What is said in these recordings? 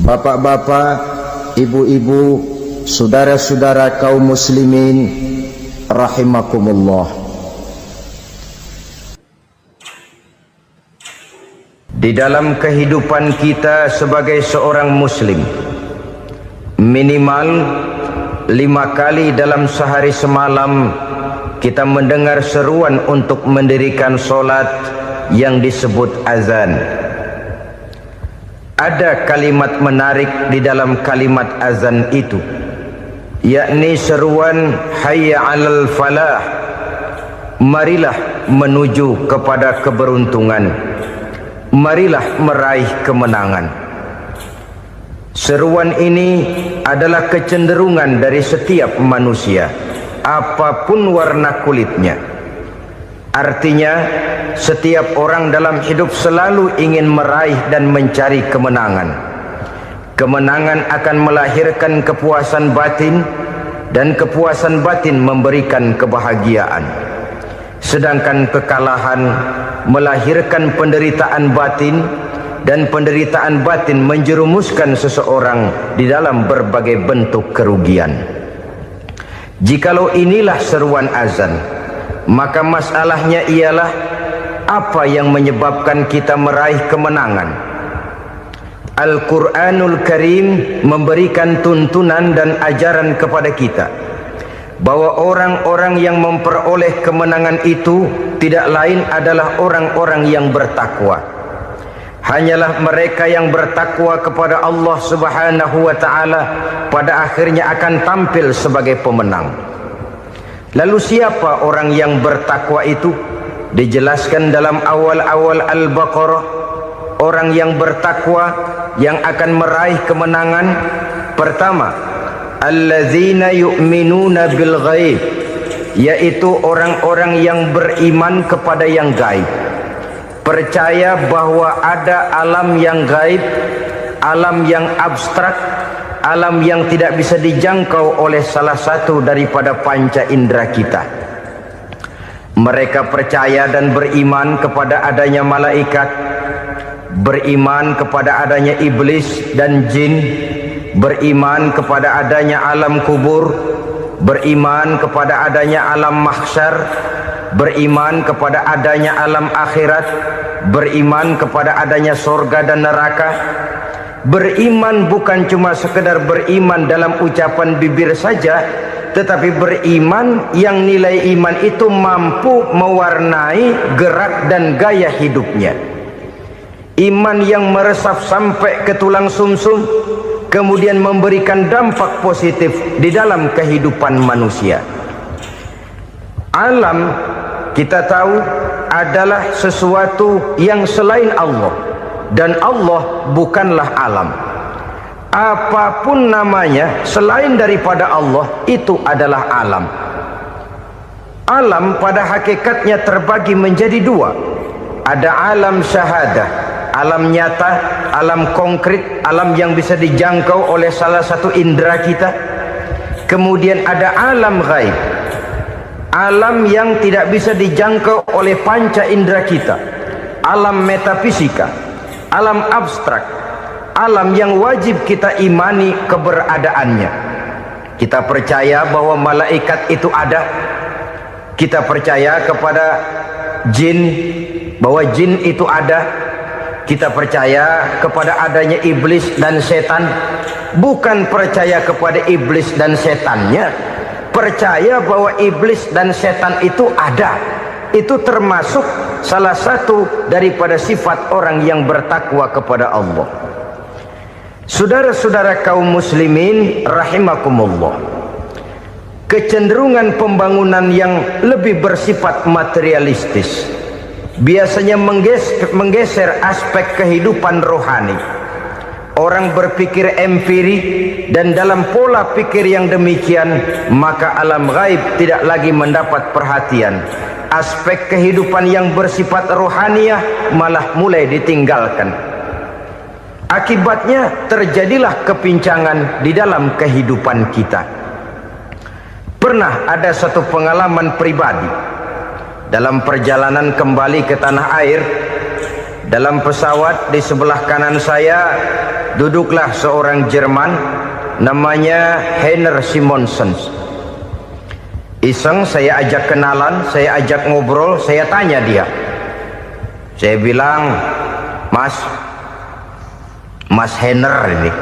Bapak-bapak, ibu-ibu, saudara-saudara kaum muslimin rahimakumullah. Di dalam kehidupan kita sebagai seorang muslim, minimal 5 kali dalam sehari semalam kita mendengar seruan untuk mendirikan solat yang disebut azan. Ada kalimat menarik di dalam kalimat azan itu, yakni seruan hayya 'alal falah, marilah menuju kepada keberuntungan, marilah meraih kemenangan. Seruan ini adalah kecenderungan dari setiap manusia, apapun warna kulitnya. Artinya, setiap orang dalam hidup selalu ingin meraih dan mencari kemenangan. Kemenangan akan melahirkan kepuasan batin, dan kepuasan batin memberikan kebahagiaan. Sedangkan kekalahan melahirkan penderitaan batin, dan penderitaan batin menjerumuskan seseorang di dalam berbagai bentuk kerugian. Jikalau inilah seruan azan, maka masalahnya ialah apa yang menyebabkan kita meraih kemenangan. Al-Quranul Karim memberikan tuntunan dan ajaran kepada kita bahwa orang-orang yang memperoleh kemenangan itu tidak lain adalah orang-orang yang bertakwa. Hanyalah mereka yang bertakwa kepada Allah Subhanahu wa ta'ala pada akhirnya akan tampil sebagai pemenang. Lalu siapa orang yang bertakwa itu? Dijelaskan dalam awal-awal Al-Baqarah, orang yang bertakwa yang akan meraih kemenangan. Pertama, allazina yu'minuna bil ghaib, yaitu orang-orang yang beriman kepada yang gaib, percaya bahwa ada alam yang gaib, alam yang abstrak, alam yang tidak bisa dijangkau oleh salah satu daripada panca indera kita. Mereka percaya dan beriman kepada adanya malaikat, beriman kepada adanya iblis dan jin, beriman kepada adanya alam kubur, beriman kepada adanya alam mahsyar, beriman kepada adanya alam akhirat, beriman kepada adanya surga dan neraka. Beriman bukan cuma sekedar beriman dalam ucapan bibir saja, tetapi beriman yang nilai iman itu mampu mewarnai gerak dan gaya hidupnya. Iman yang meresap sampai ke tulang sumsum, kemudian memberikan dampak positif di dalam kehidupan manusia. Alam, kita tahu, adalah sesuatu yang selain Allah, dan Allah bukanlah alam. Apapun namanya selain daripada Allah, itu adalah alam. Alam pada hakikatnya terbagi menjadi dua. Ada alam syahadah, alam nyata, alam konkret, alam yang bisa dijangkau oleh salah satu indera kita. Kemudian ada alam ghaib, alam yang tidak bisa dijangkau oleh panca indera kita, alam metafisika, alam abstrak, alam yang wajib kita imani keberadaannya. Kita percaya bahwa malaikat itu ada, kita percaya kepada jin, bahwa jin itu ada, kita percaya kepada adanya iblis dan setan. Bukan percaya kepada iblis dan setannya, percaya bahwa iblis dan setan itu ada. Itu termasuk salah satu daripada sifat orang yang bertakwa kepada Allah. Saudara-saudara kaum muslimin rahimakumullah, kecenderungan pembangunan yang lebih bersifat materialistis biasanya menggeser aspek kehidupan rohani. Orang berpikir empiri, dan dalam pola pikir yang demikian maka alam gaib tidak lagi mendapat perhatian. Aspek kehidupan yang bersifat rohaniah malah mulai ditinggalkan. Akibatnya terjadilah kepincangan di dalam kehidupan kita. Pernah ada satu pengalaman pribadi dalam perjalanan kembali ke tanah air. Dalam pesawat di sebelah kanan saya duduklah seorang Jerman namanya Heiner Simonsen. Iseng saya ajak kenalan, saya ajak ngobrol, saya tanya dia. Saya bilang, Mas Heiner ini,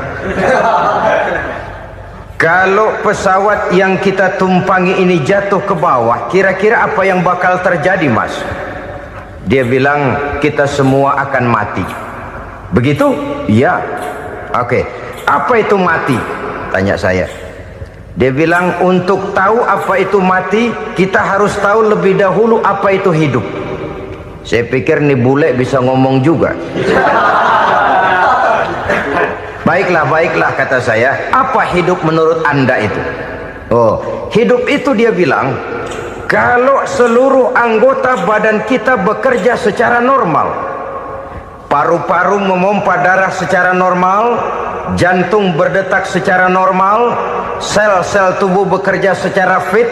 kalau pesawat yang kita tumpangi ini jatuh ke bawah, kira-kira apa yang bakal terjadi, Mas? Dia bilang, kita semua akan mati. Begitu? Iya. Oke. Apa itu mati? Tanya saya. Dia bilang, untuk tahu apa itu mati, kita harus tahu lebih dahulu apa itu hidup. Saya pikir nih bule bisa ngomong juga. Baiklah kata saya. Apa hidup menurut Anda itu? Oh, hidup itu dia bilang, kalau seluruh anggota badan kita bekerja secara normal, paru-paru memompa darah secara normal, jantung berdetak secara normal, sel-sel tubuh bekerja secara fit,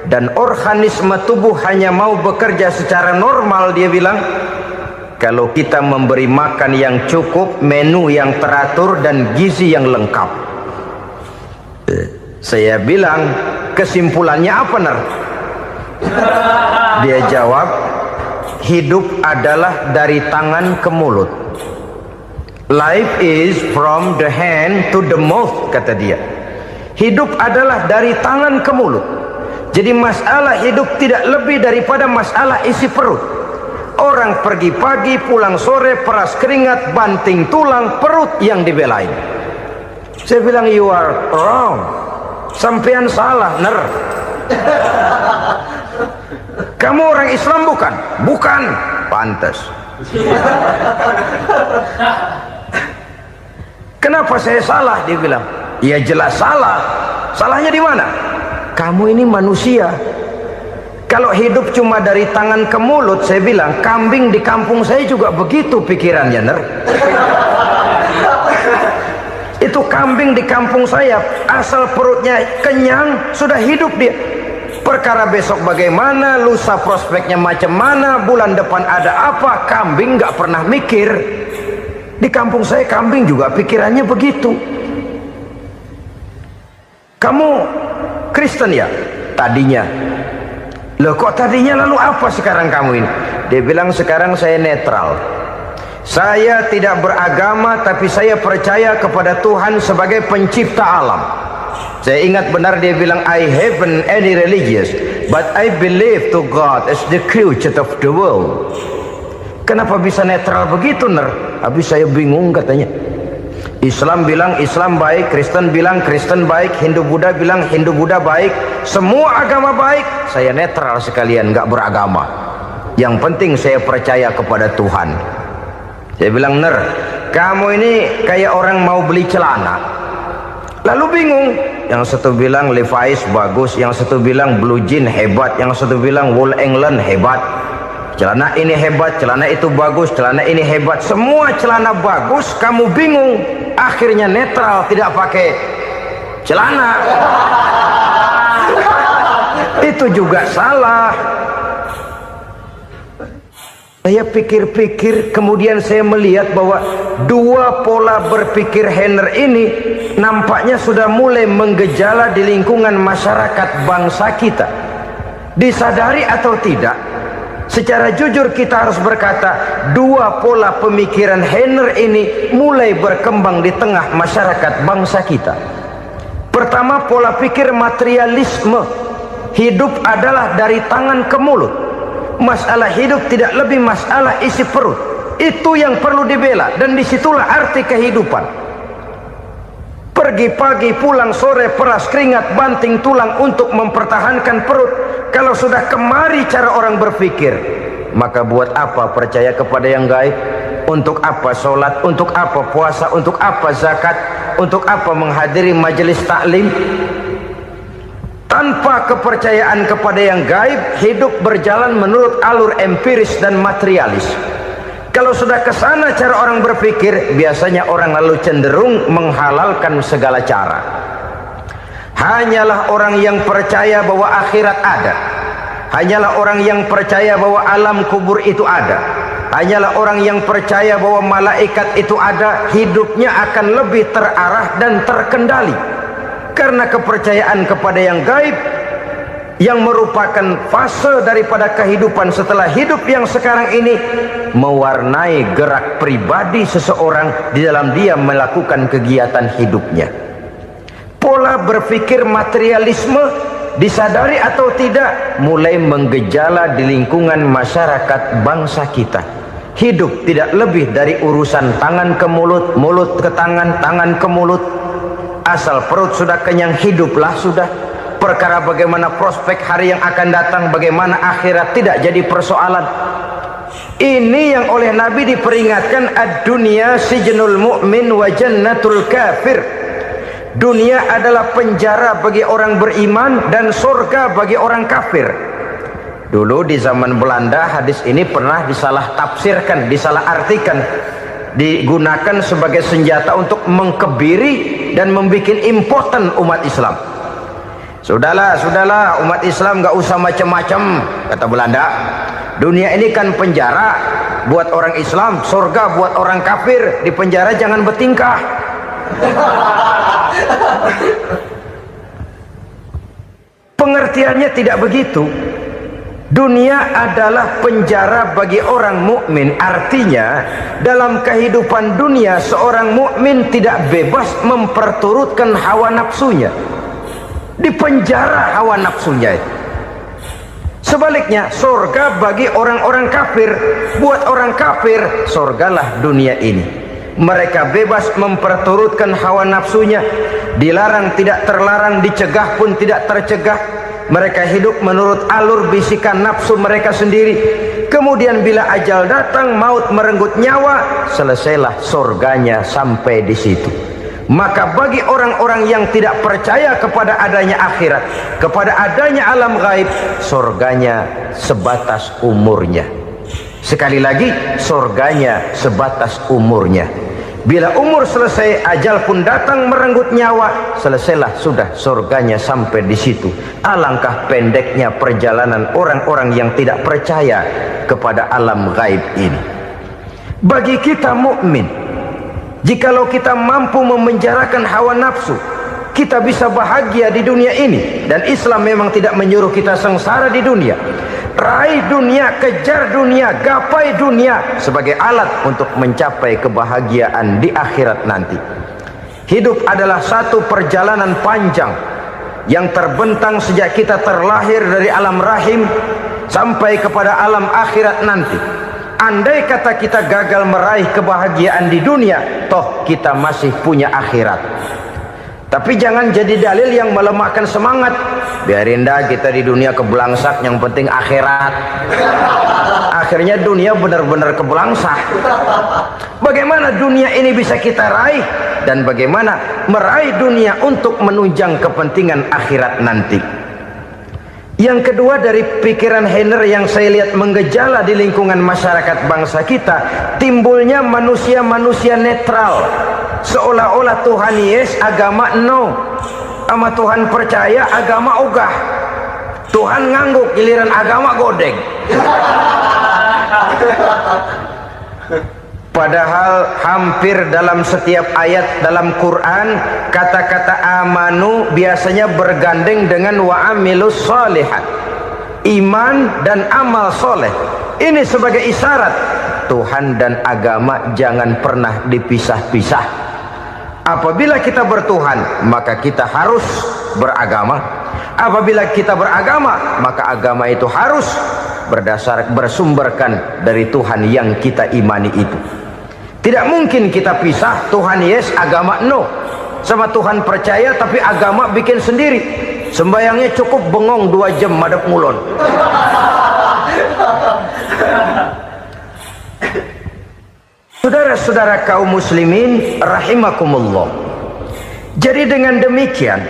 dan organisme tubuh hanya mau bekerja secara normal, dia bilang, kalau kita memberi makan yang cukup, menu yang teratur, dan gizi yang lengkap. Saya bilang, kesimpulannya apa, Ner? Dia jawab, hidup adalah dari tangan ke mulut. Life is from the hand to the mouth, kata dia. Hidup adalah dari tangan ke mulut. Jadi masalah hidup tidak lebih daripada masalah isi perut. Orang pergi pagi, pulang sore, peras keringat, banting tulang, perut yang dibelain. Saya bilang, you are wrong. Sampean salah, Ner. Kamu orang Islam bukan? Bukan. Pantas. Kenapa saya salah? Dia bilang, ya jelas salah. Salahnya di mana? Kamu ini manusia. Kalau hidup cuma dari tangan ke mulut, saya bilang, kambing di kampung saya juga begitu pikirannya, Ner. Itu kambing di kampung saya, asal perutnya kenyang, sudah hidup dia. Perkara besok bagaimana, lusa prospeknya macam mana, bulan depan ada apa, kambing nggak pernah mikir. Di kampung saya kambing juga pikirannya begitu. Kamu Kristen ya? Tadinya. Loh kok tadinya, lalu apa sekarang kamu ini? Dia bilang, sekarang saya netral. Saya tidak beragama, tapi saya percaya kepada Tuhan sebagai pencipta alam. Saya ingat benar dia bilang, I haven't any religious, but I believe to God as the creator of the world. Kenapa bisa netral begitu, Ner? Habis saya bingung katanya. Islam bilang Islam baik, Kristen bilang Kristen baik, Hindu Buddha bilang Hindu Buddha baik, semua agama baik. Saya netral sekalian, nggak beragama. Yang penting saya percaya kepada Tuhan. Saya bilang, Ner, kamu ini kayak orang mau beli celana, lalu bingung. Yang satu bilang Levi's bagus, yang satu bilang Blue Jean hebat, yang satu bilang Wool England hebat. Celana ini hebat, celana itu bagus, celana ini hebat, semua celana bagus, kamu bingung. Akhirnya netral, tidak pakai celana. Itu juga salah. Saya pikir-pikir, kemudian saya melihat bahwa dua pola berpikir Heiner ini nampaknya sudah mulai menggejala di lingkungan masyarakat bangsa kita. Disadari atau tidak, secara jujur kita harus berkata, dua pola pemikiran Heiner ini mulai berkembang di tengah masyarakat bangsa kita. Pertama, pola pikir materialisme. Hidup adalah dari tangan ke mulut. Masalah hidup tidak lebih masalah isi perut. Itu yang perlu dibela, dan disitulah arti kehidupan. Pergi pagi, pulang sore, peras keringat, banting tulang untuk mempertahankan perut. Kalau sudah kemari cara orang berpikir, maka buat apa percaya kepada yang gaib? Untuk apa sholat? Untuk apa puasa? Untuk apa zakat? Untuk apa menghadiri majelis taklim? Tanpa kepercayaan kepada yang gaib, hidup berjalan menurut alur empiris dan materialis. Kalau sudah ke sana cara orang berpikir, biasanya orang lalu cenderung menghalalkan segala cara. Hanyalah orang yang percaya bahwa akhirat ada, hanyalah orang yang percaya bahwa alam kubur itu ada, hanyalah orang yang percaya bahwa malaikat itu ada, hidupnya akan lebih terarah dan terkendali. Karena kepercayaan kepada yang gaib, yang merupakan fase daripada kehidupan setelah hidup yang sekarang ini, mewarnai gerak pribadi seseorang di dalam dia melakukan kegiatan hidupnya. Pola berpikir materialisme, disadari atau tidak, mulai menggejala di lingkungan masyarakat bangsa kita. Hidup tidak lebih dari urusan tangan ke mulut, mulut ke tangan, tangan ke mulut. Asal perut sudah kenyang, hiduplah sudah. Perkara bagaimana prospek hari yang akan datang, bagaimana akhirat, tidak jadi persoalan. Ini yang oleh Nabi diperingatkan, ad-dunya sijnul mu'min wa jannatul kafir. Dunia adalah penjara bagi orang beriman dan surga bagi orang kafir. Dulu di zaman Belanda hadis ini pernah disalah tafsirkan, disalah artikan, digunakan sebagai senjata untuk mengkebiri dan membuat impoten umat Islam. Sudahlah umat Islam gak usah macam-macam, kata Belanda. Dunia ini kan penjara buat orang Islam, surga buat orang kafir. Di penjara jangan bertingkah. Pengertiannya tidak begitu. Dunia adalah penjara bagi orang mukmin. Artinya dalam kehidupan dunia seorang mukmin tidak bebas memperturutkan hawa nafsunya. Di penjara hawa nafsunya. Sebaliknya surga bagi orang-orang kafir. Buat orang kafir surgalah dunia ini. Mereka bebas memperturutkan hawa nafsunya. Dilarang tidak terlarang, dicegah pun tidak tercegah. Mereka hidup menurut alur bisikan nafsu mereka sendiri. Kemudian bila ajal datang, maut merenggut nyawa, selesailah surganya sampai di situ. Maka bagi orang-orang yang tidak percaya kepada adanya akhirat, kepada adanya alam gaib, surganya sebatas umurnya. Sekali lagi, surganya sebatas umurnya. Bila umur selesai, ajal pun datang merenggut nyawa, selesailah sudah surganya sampai di situ. Alangkah pendeknya perjalanan orang-orang yang tidak percaya kepada alam gaib ini. Bagi kita mukmin, jikalau kita mampu memenjarakan hawa nafsu, kita bisa bahagia di dunia ini. Dan Islam memang tidak menyuruh kita sengsara di dunia. Raih dunia, kejar dunia, gapai dunia sebagai alat untuk mencapai kebahagiaan di akhirat nanti. Hidup adalah satu perjalanan panjang yang terbentang sejak kita terlahir dari alam rahim sampai kepada alam akhirat nanti. Andai kata kita gagal meraih kebahagiaan di dunia, toh kita masih punya akhirat. Tapi jangan jadi dalil yang melemahkan semangat. Biarin dah kita di dunia kebelangsak, yang penting akhirat. Akhirnya dunia benar-benar kebelangsak. Bagaimana dunia ini bisa kita raih, dan bagaimana meraih dunia untuk menunjang kepentingan akhirat nanti. Yang kedua, dari pikiran Heiner yang saya lihat menggejala di lingkungan masyarakat bangsa kita, timbulnya manusia-manusia netral. Seolah-olah Tuhan yes, agama no. Sama Tuhan percaya, agama ogah. Tuhan ngangguk, giliran agama godeng. Padahal hampir dalam setiap ayat dalam Quran, kata-kata amanu biasanya bergandeng dengan wa amilus sholihat. Iman dan amal soleh. Ini sebagai isyarat Tuhan dan agama jangan pernah dipisah-pisah. Apabila kita bertuhan, maka kita harus beragama. Apabila kita beragama, maka agama itu harus bersumberkan dari Tuhan yang kita imani itu. Tidak mungkin kita pisah, Tuhan yes, agama no. Sama Tuhan percaya tapi agama bikin sendiri. Sembayangnya cukup bengong 2 jam madep ngulon. Saudara-saudara kaum muslimin rahimakumullah. Jadi dengan demikian,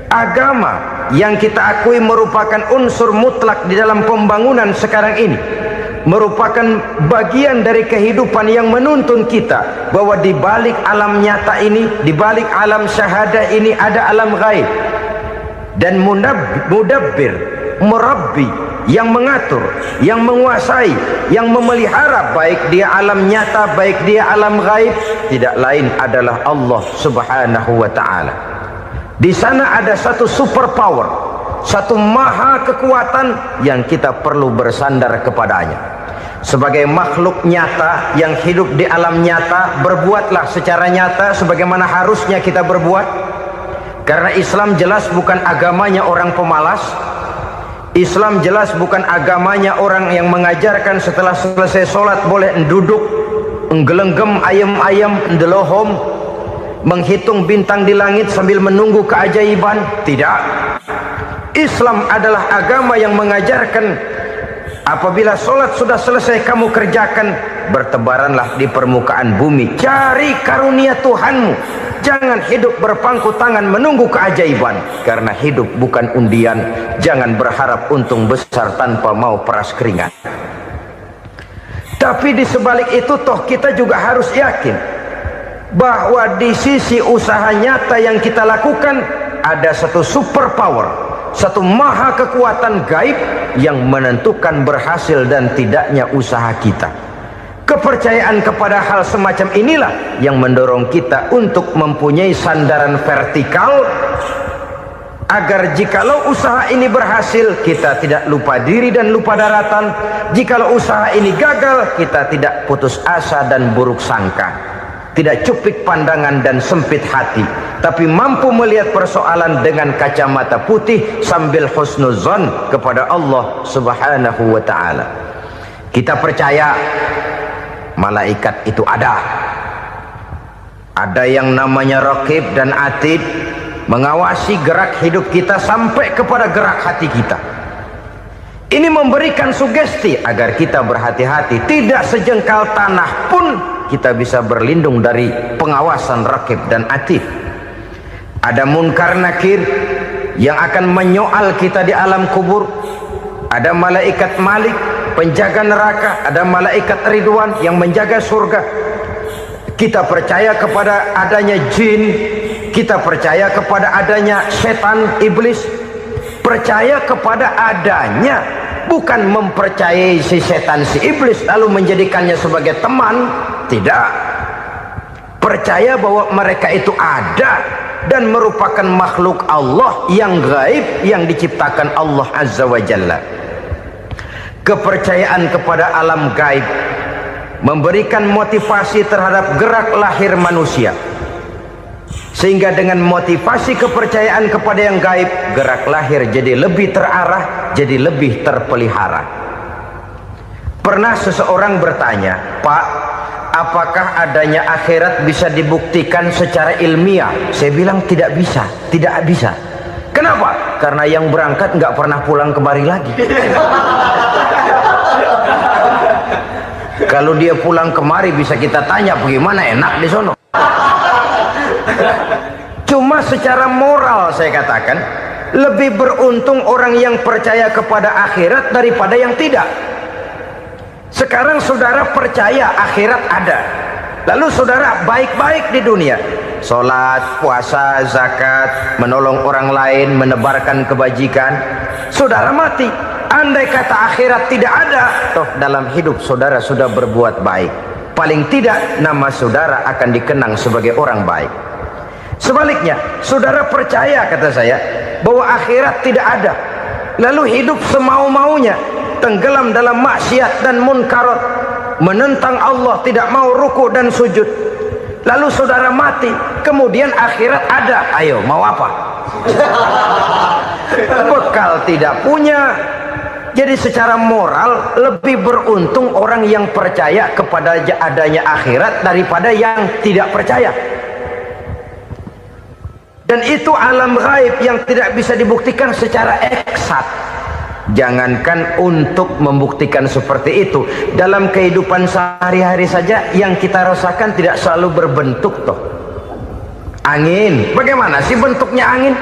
agama yang kita akui merupakan unsur mutlak di dalam pembangunan sekarang ini, merupakan bagian dari kehidupan yang menuntun kita bahwa di balik alam nyata ini, di balik alam syahadah ini ada alam gaib. Dan mudabbir, murabbi, yang mengatur, yang menguasai, yang memelihara, baik dia alam nyata, baik dia alam gaib, tidak lain adalah Allah Subhanahu wa ta'ala. Di sana ada satu super power, satu maha kekuatan yang kita perlu bersandar kepadanya. Sebagai makhluk nyata yang hidup di alam nyata, berbuatlah secara nyata sebagaimana harusnya kita berbuat. Karena Islam jelas bukan agamanya orang pemalas. Islam jelas bukan agamanya orang yang mengajarkan setelah selesai sholat boleh duduk, nggelenggem ayam-ayam, ndelohom, menghitung bintang di langit sambil menunggu keajaiban. Tidak. Islam adalah agama yang mengajarkan apabila sholat sudah selesai kamu kerjakan, bertebaranlah di permukaan bumi, cari karunia Tuhanmu. Jangan hidup berpangku tangan menunggu keajaiban, karena hidup bukan undian. Jangan berharap untung besar tanpa mau peras keringat. Tapi di sebalik itu toh kita juga harus yakin bahwa di sisi usaha nyata yang kita lakukan ada satu super power, satu maha kekuatan gaib yang menentukan berhasil dan tidaknya usaha kita. Kepercayaan kepada hal semacam inilah yang mendorong kita untuk mempunyai sandaran vertikal, agar jikalau usaha ini berhasil, kita tidak lupa diri dan lupa daratan. Jikalau usaha ini gagal, kita tidak putus asa dan buruk sangka, tidak cupik pandangan dan sempit hati, tapi mampu melihat persoalan dengan kacamata putih sambil husnuzon kepada Allah Subhanahu wa ta'ala. Kita percaya malaikat itu ada yang namanya Raqib dan Atid, mengawasi gerak hidup kita sampai kepada gerak hati kita. Ini memberikan sugesti agar kita berhati-hati, tidak sejengkal tanah pun kita bisa berlindung dari pengawasan Raqib dan Atid. Ada Munkar Nakir yang akan menyoal kita di alam kubur. Ada malaikat Malik, penjaga neraka. Ada malaikat Ridwan yang menjaga surga. Kita percaya kepada adanya jin, kita percaya kepada adanya setan, iblis. Percaya kepada adanya, bukan mempercayai si setan, si iblis lalu menjadikannya sebagai teman. Tidak. Percaya bahwa mereka itu ada dan merupakan makhluk Allah yang gaib, yang diciptakan Allah Azza wa Jalla. Kepercayaan kepada alam gaib memberikan motivasi terhadap gerak lahir manusia, sehingga dengan motivasi kepercayaan kepada yang gaib, gerak lahir jadi lebih terarah, jadi lebih terpelihara. Pernah seseorang bertanya, "Pak, apakah adanya akhirat bisa dibuktikan secara ilmiah?" Saya bilang tidak bisa, tidak bisa. Kenapa? Karena yang berangkat nggak pernah pulang kemari lagi. Kalau dia pulang kemari bisa kita tanya bagaimana enak di sono. Cuma secara moral saya katakan, lebih beruntung orang yang percaya kepada akhirat daripada yang tidak. Sekarang saudara percaya akhirat ada, lalu saudara baik-baik di dunia, sholat, puasa, zakat, menolong orang lain, menebarkan kebajikan. Saudara mati, andai kata akhirat tidak ada, toh dalam hidup saudara sudah berbuat baik, paling tidak nama saudara akan dikenang sebagai orang baik. Sebaliknya, saudara percaya, kata saya, bahwa akhirat tidak ada, lalu hidup semau-maunya, tenggelam dalam maksiat dan munkarat, menentang Allah, tidak mau ruku dan sujud, lalu saudara mati, kemudian akhirat ada, ayo mau apa? Bekal tidak punya. Jadi secara moral lebih beruntung orang yang percaya kepada adanya akhirat daripada yang tidak percaya. Dan itu alam gaib yang tidak bisa dibuktikan secara eksat. Jangankan untuk membuktikan seperti itu, dalam kehidupan sehari-hari saja yang kita rasakan tidak selalu berbentuk toh. Angin, bagaimana sih bentuknya angin?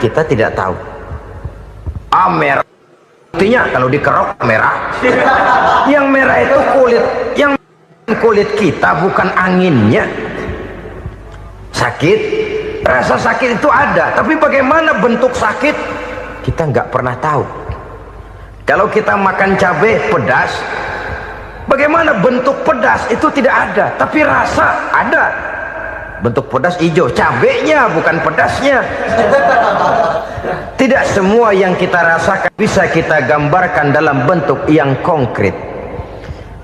Kita tidak tahu. Merah, buktinya kalau dikerok merah. Yang merah itu kulit, yang kulit kita bukan anginnya. Sakit, rasa sakit itu ada, tapi bagaimana bentuk sakit kita nggak pernah tahu. Kalau kita makan cabai pedas, bagaimana bentuk pedas itu tidak ada, tapi rasa ada. Bentuk pedas hijau, cabenya bukan pedasnya. Tidak semua yang kita rasakan bisa kita gambarkan dalam bentuk yang konkret.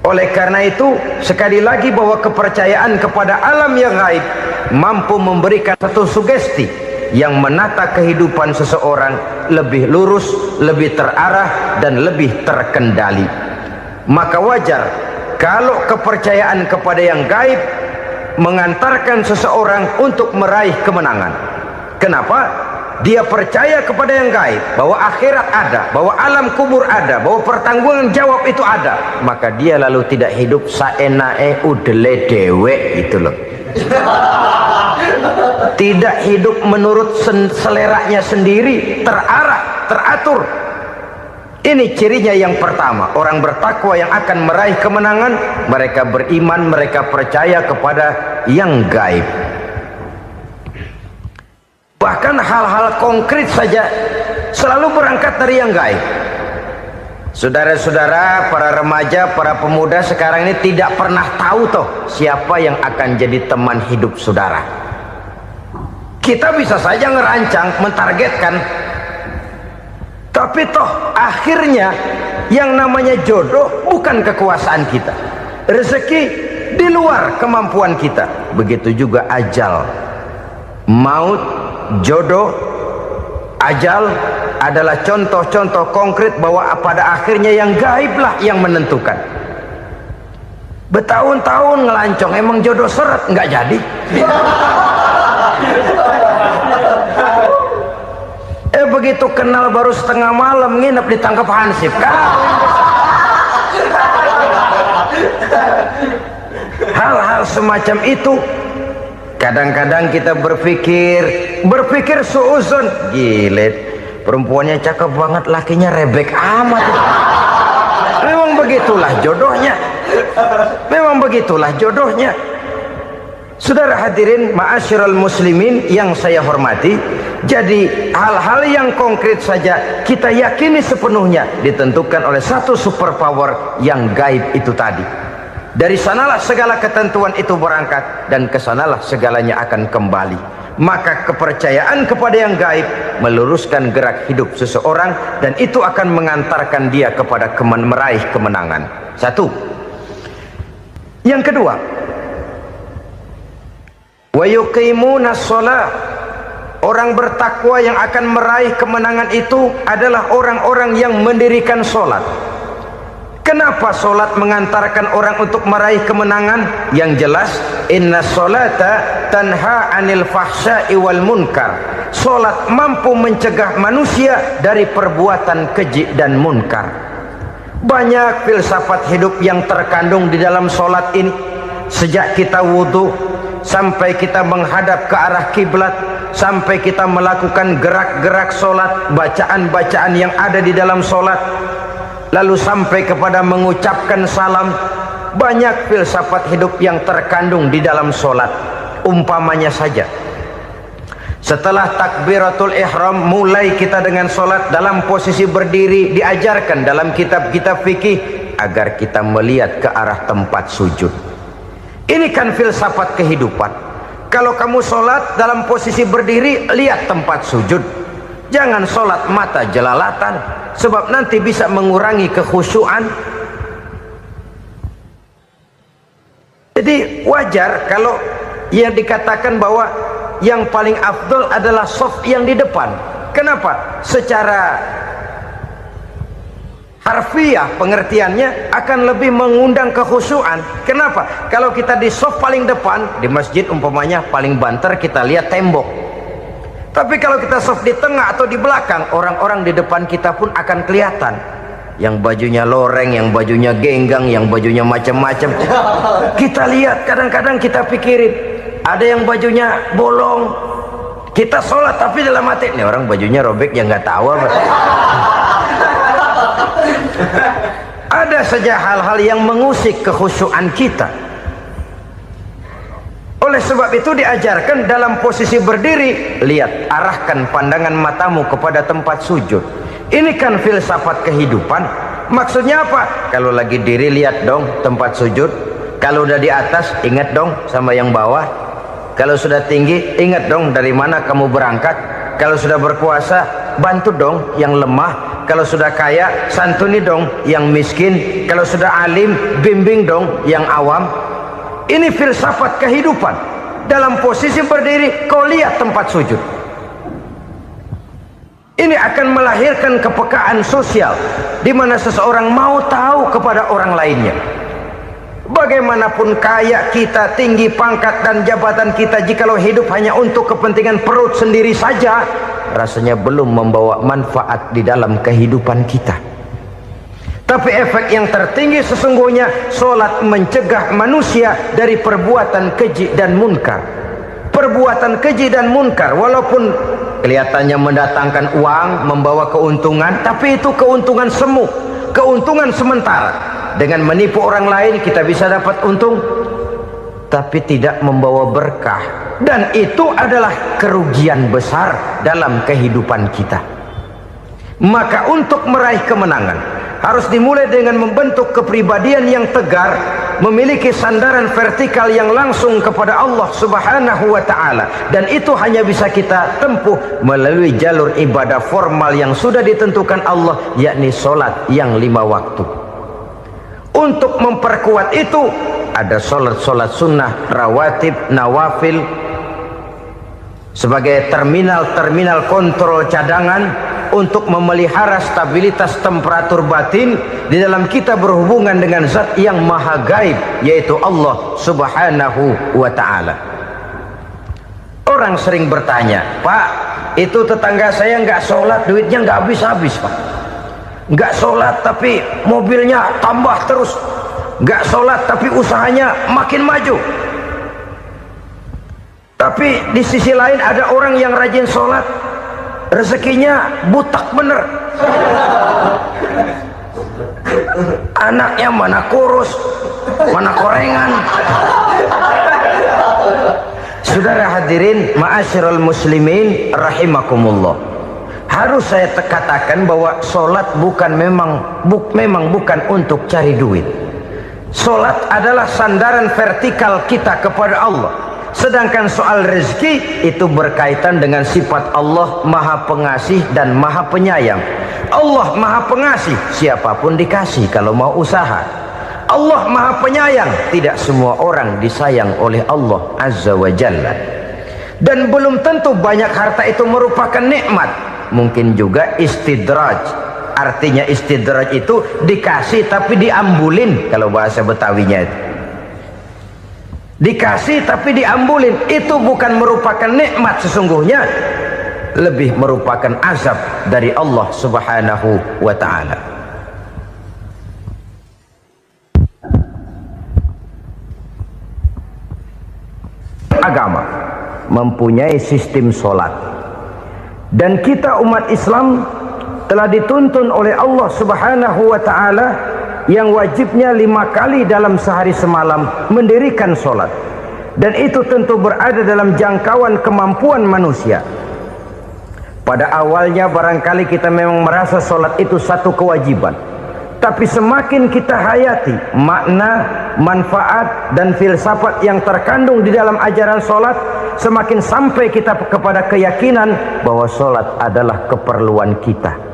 Oleh karena itu, sekali lagi bahwa kepercayaan kepada alam yang gaib mampu memberikan satu sugesti yang menata kehidupan seseorang lebih lurus, lebih terarah, dan lebih terkendali. Maka wajar kalau kepercayaan kepada yang gaib mengantarkan seseorang untuk meraih kemenangan. Kenapa? Dia percaya kepada yang gaib, bahwa akhirat ada, bahwa alam kubur ada, bahwa pertanggungan jawab itu ada. Maka dia lalu tidak hidup saenae udele dewe, itu loh. Tidak hidup menurut seleranya sendiri, terarah, teratur. Ini cirinya yang pertama. Orang bertakwa yang akan meraih kemenangan, mereka beriman, mereka percaya kepada yang gaib. Bahkan hal-hal konkret saja selalu berangkat dari yang gaib. Saudara-saudara, para remaja, para pemuda sekarang ini tidak pernah tahu toh siapa yang akan jadi teman hidup saudara. Kita bisa saja ngerancang, mentargetkan, tapi toh akhirnya yang namanya jodoh bukan kekuasaan kita. Rezeki di luar kemampuan kita. Begitu juga ajal, maut, jodoh, ajal adalah contoh-contoh konkret bahwa pada akhirnya yang gaiblah yang menentukan. Bertahun-tahun ngelancong, emang jodoh seret, nggak jadi. Begitu kenal baru setengah malam nginep ditangkap hansip kan. Hal-hal semacam itu kadang-kadang kita berpikir suuzon, gilet, perempuannya cakep banget, lakinya rebek amat. Memang begitulah jodohnya. Memang begitulah jodohnya. Saudara hadirin ma'asyiral muslimin yang saya hormati, jadi hal-hal yang konkret saja kita yakini sepenuhnya ditentukan oleh satu superpower yang gaib itu tadi. Dari sanalah segala ketentuan itu berangkat dan kesanalah segalanya akan kembali. Maka kepercayaan kepada yang gaib meluruskan gerak hidup seseorang dan itu akan mengantarkan dia kepada meraih kemenangan. Satu. Yang kedua, wa yuqimuna shalah. Orang bertakwa yang akan meraih kemenangan itu adalah orang-orang yang mendirikan sholat. Kenapa sholat mengantarkan orang untuk meraih kemenangan? Yang jelas, inna sholata tanha anil fahsya'i wal munkar. Sholat mampu mencegah manusia dari perbuatan keji dan munkar. Banyak filsafat hidup yang terkandung di dalam sholat ini. Sejak kita wudhu sampai kita menghadap ke arah kiblat, sampai kita melakukan gerak-gerak sholat, bacaan-bacaan yang ada di dalam sholat, lalu sampai kepada mengucapkan salam. Banyak filsafat hidup yang terkandung di dalam sholat. Umpamanya saja, setelah takbiratul ihram mulai kita dengan sholat dalam posisi berdiri, diajarkan dalam kitab-kitab fikih agar kita melihat ke arah tempat sujud. Ini kan filsafat kehidupan. Kalau kamu sholat dalam posisi berdiri, lihat tempat sujud. Jangan sholat mata jelalatan, sebab nanti bisa mengurangi kekhusyuan. Jadi wajar kalau yang dikatakan bahwa yang paling afdol adalah shaf yang di depan. Kenapa? Secara harfiah pengertiannya akan lebih mengundang kekhusyuan. Kenapa? Kalau kita di shaf paling depan di masjid umpamanya paling banter kita lihat tembok. Tapi kalau kita shaf di tengah atau di belakang, orang-orang di depan kita pun akan kelihatan. Yang bajunya loreng, yang bajunya genggang, yang bajunya macam-macam. Kita lihat, kadang-kadang kita pikirin, ada yang bajunya bolong. Kita sholat tapi dalam hati, nih orang bajunya robek yang nggak tahu apa. Ada saja hal-hal yang mengusik kekhusyuan kita. Oleh sebab itu diajarkan dalam posisi berdiri, lihat, arahkan pandangan matamu kepada tempat sujud. Ini kan filsafat kehidupan. Maksudnya apa? Kalau lagi diri lihat dong tempat sujud. Kalau udah di atas ingat dong sama yang bawah. Kalau sudah tinggi ingat dong dari mana kamu berangkat. Kalau sudah berkuasa bantu dong yang lemah. Kalau sudah kaya santuni dong yang miskin. Kalau sudah alim bimbing dong yang awam. Ini filsafat kehidupan. Dalam posisi berdiri kau lihat tempat sujud. Ini akan melahirkan kepekaan sosial di mana seseorang mau tahu kepada orang lainnya. Bagaimanapun kaya kita, tinggi pangkat dan jabatan kita, jikalau hidup hanya untuk kepentingan perut sendiri saja, rasanya belum membawa manfaat di dalam kehidupan kita. Tapi efek yang tertinggi sesungguhnya, solat mencegah manusia dari perbuatan keji dan munkar. Perbuatan keji dan munkar walaupun kelihatannya mendatangkan uang, membawa keuntungan, tapi itu keuntungan semu, keuntungan sementara. Dengan menipu orang lain kita bisa dapat untung, tapi tidak membawa berkah. Dan itu adalah kerugian besar dalam kehidupan kita. Maka untuk meraih kemenangan harus dimulai dengan membentuk kepribadian yang tegar, memiliki sandaran vertikal yang langsung kepada Allah Subhanahu wa ta'ala. Dan itu hanya bisa kita tempuh melalui jalur ibadah formal yang sudah ditentukan Allah, yakni solat yang 5 waktu. Untuk memperkuat itu ada solat-solat sunnah, rawatib, nawafil sebagai terminal kontrol cadangan untuk memelihara stabilitas temperatur batin di dalam kita berhubungan dengan zat yang maha gaib, yaitu Allah Subhanahu wa ta'ala. Orang sering bertanya, Pak, itu tetangga saya nggak sholat, duitnya nggak habis-habis, Pak. Nggak sholat tapi mobilnya tambah terus. Nggak sholat tapi usahanya makin maju. Tapi di sisi lain ada orang yang rajin sholat, rezekinya butak bener. Anaknya mana kurus, mana korengan. Saudara hadirin ma'asyiral muslimin rahimakumullah. Harus saya katakan bahwa solat memang bukan untuk cari duit. Solat adalah sandaran vertikal kita kepada Allah. Sedangkan soal rezeki itu berkaitan dengan sifat Allah maha pengasih dan maha penyayang. Allah maha pengasih, siapapun dikasih kalau mau usaha. Allah maha penyayang, tidak semua orang disayang oleh Allah Azza wa Jalla. Dan belum tentu banyak harta itu merupakan nikmat. Mungkin juga istidraj. Artinya istidraj itu dikasih tapi diambulin, kalau bahasa Betawinya itu. Dikasih tapi diambulin, itu bukan merupakan nikmat sesungguhnya, lebih merupakan azab dari Allah Subhanahu wa ta'ala. Agama mempunyai sistem solat, dan kita umat Islam telah dituntun oleh Allah Subhanahu wa ta'ala yang wajibnya 5 kali dalam sehari semalam mendirikan solat. Dan itu tentu berada dalam jangkauan kemampuan manusia. Pada awalnya barangkali kita memang merasa solat itu satu kewajiban, tapi semakin kita hayati makna, manfaat dan filsafat yang terkandung di dalam ajaran solat, semakin sampai kita kepada keyakinan bahwa solat adalah keperluan kita.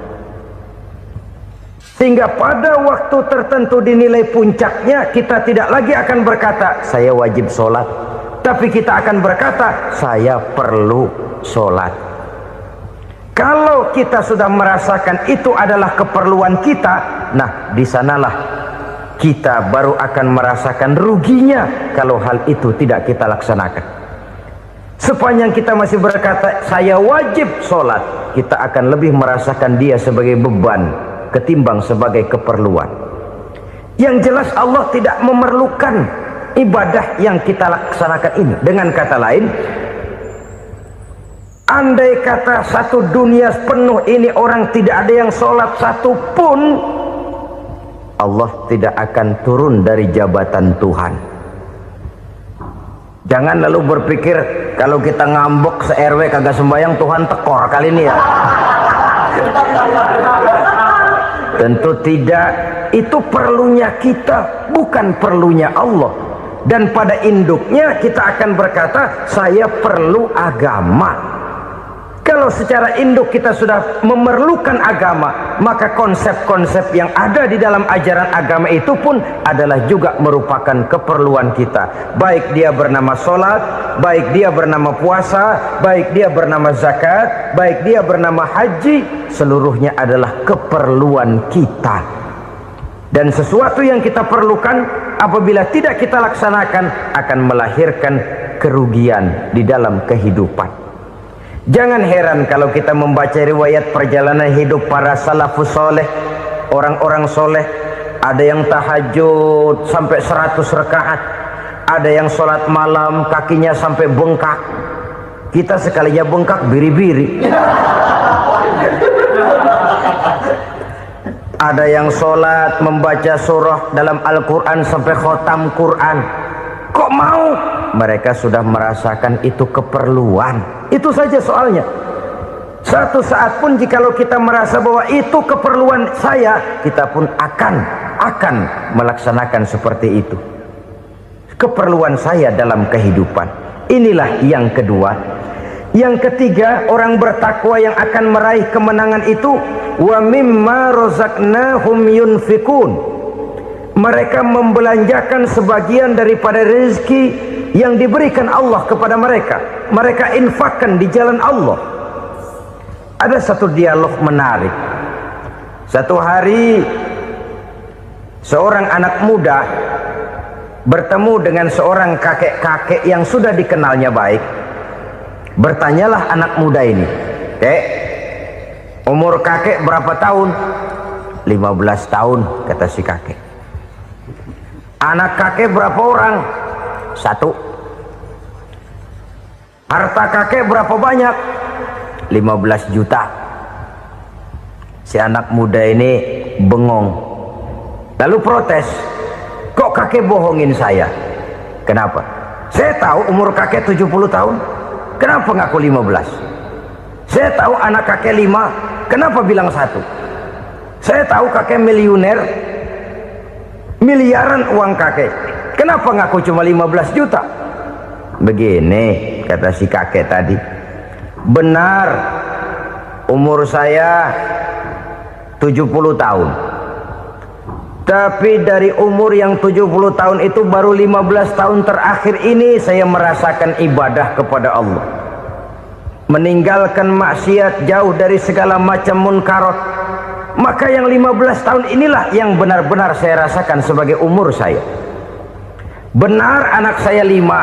Sehingga pada waktu tertentu dinilai puncaknya, kita tidak lagi akan berkata saya wajib solat, tapi kita akan berkata saya perlu solat. Kalau kita sudah merasakan itu adalah keperluan kita, nah di sanalah kita baru akan merasakan ruginya kalau hal itu tidak kita laksanakan. Sepanjang kita masih berkata saya wajib sholat, kita akan lebih merasakan dia sebagai beban ketimbang sebagai keperluan. Yang jelas Allah tidak memerlukan ibadah yang kita laksanakan ini. Dengan kata lain, andai kata satu dunia penuh ini orang tidak ada yang sholat satu pun, Allah tidak akan turun dari jabatan Tuhan. Jangan lalu berpikir kalau kita ngambek se-RW kagak sembahyang Tuhan tekor kali ini ya. Tentu tidak. Itu perlunya kita, bukan perlunya Allah. Dan pada induknya kita akan berkata, saya perlu agama. Kalau secara induk kita sudah memerlukan agama, maka konsep-konsep yang ada di dalam ajaran agama itu pun adalah juga merupakan keperluan kita. Baik dia bernama sholat, baik dia bernama puasa, baik dia bernama zakat, baik dia bernama haji, seluruhnya adalah keperluan kita. Dan sesuatu yang kita perlukan apabila tidak kita laksanakan akan melahirkan kerugian di dalam kehidupan. Jangan heran kalau kita membaca riwayat perjalanan hidup para salafus soleh, orang-orang soleh. Ada yang tahajud sampai 100 rakaat, ada yang sholat malam kakinya sampai bengkak. Kita sekalinya bengkak biri-biri. Ada yang sholat membaca surah dalam Al-Quran sampai khotam Quran. Kok mau? Mereka sudah merasakan itu keperluan. Itu saja soalnya. Satu saat pun jikalau kita merasa bahwa itu keperluan saya, kita pun akan melaksanakan seperti itu. Keperluan saya dalam kehidupan. Inilah yang kedua. Yang ketiga, orang bertakwa yang akan meraih kemenangan itu, wa mimma razaqnahum yunfikun. Mereka membelanjakan sebagian daripada rezeki yang diberikan Allah kepada mereka. Mereka infakkan di jalan Allah. Ada satu dialog menarik. Satu hari seorang anak muda bertemu dengan seorang kakek-kakek yang sudah dikenalnya baik. Bertanyalah anak muda ini, "Kek, umur kakek berapa tahun?" 15 tahun, kata si kakek. "Anak kakek berapa orang?" 1. "Harta kakek berapa banyak?" 15 juta. Si anak muda ini bengong, lalu protes, "Kok kakek bohongin saya?" "Kenapa?" "Saya tahu umur kakek 70 tahun. Kenapa ngaku 15? Saya tahu anak kakek 5. Kenapa bilang 1? Saya tahu kakek miliuner, miliaran uang kakek. Kenapa ngaku cuma 15 juta? Begini, kata si kakek tadi. Benar, umur saya 70 tahun. Tapi dari umur yang 70 tahun itu baru 15 tahun terakhir ini saya merasakan ibadah kepada Allah. Meninggalkan maksiat, jauh dari segala macam munkarat. Maka yang 15 tahun inilah yang benar-benar saya rasakan sebagai umur saya. Benar anak saya 5,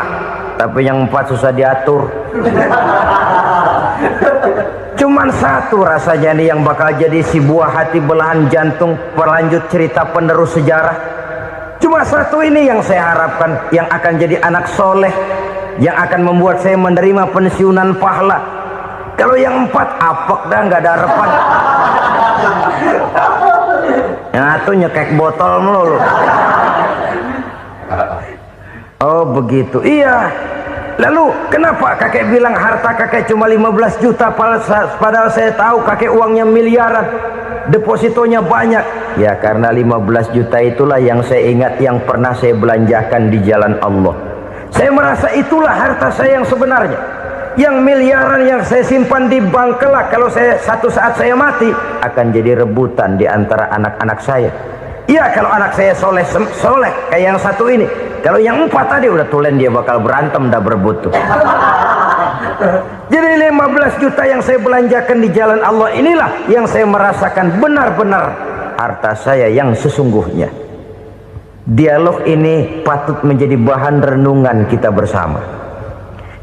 tapi yang 4 susah diatur. Cuman 1 rasanya nih yang bakal jadi si buah hati belahan jantung berlanjut cerita penerus sejarah. Cuma 1 ini yang saya harapkan, yang akan jadi anak soleh, yang akan membuat saya menerima pensiunan pahala. Kalau yang 4 apek dah, nggak ada harapan. Yang 1 nyekek botol melulu. Oh begitu, iya. Lalu kenapa kakek bilang harta kakek cuma 15 juta padahal saya tahu kakek uangnya miliaran, depositonya banyak? Ya karena 15 juta itulah yang saya ingat yang pernah saya belanjakan di jalan Allah. Saya merasa itulah harta saya yang sebenarnya. Yang miliaran yang saya simpan di bank kelak kalau satu saat saya mati akan jadi rebutan di antara anak-anak saya. Iya kalau anak saya soleh kayak yang 1 ini. Kalau yang 4 tadi udah tulen dia bakal berantem dah berebut tuh. Jadi 15 juta yang saya belanjakan di jalan Allah inilah yang saya merasakan benar-benar harta saya yang sesungguhnya. Dialog ini patut menjadi bahan renungan kita bersama.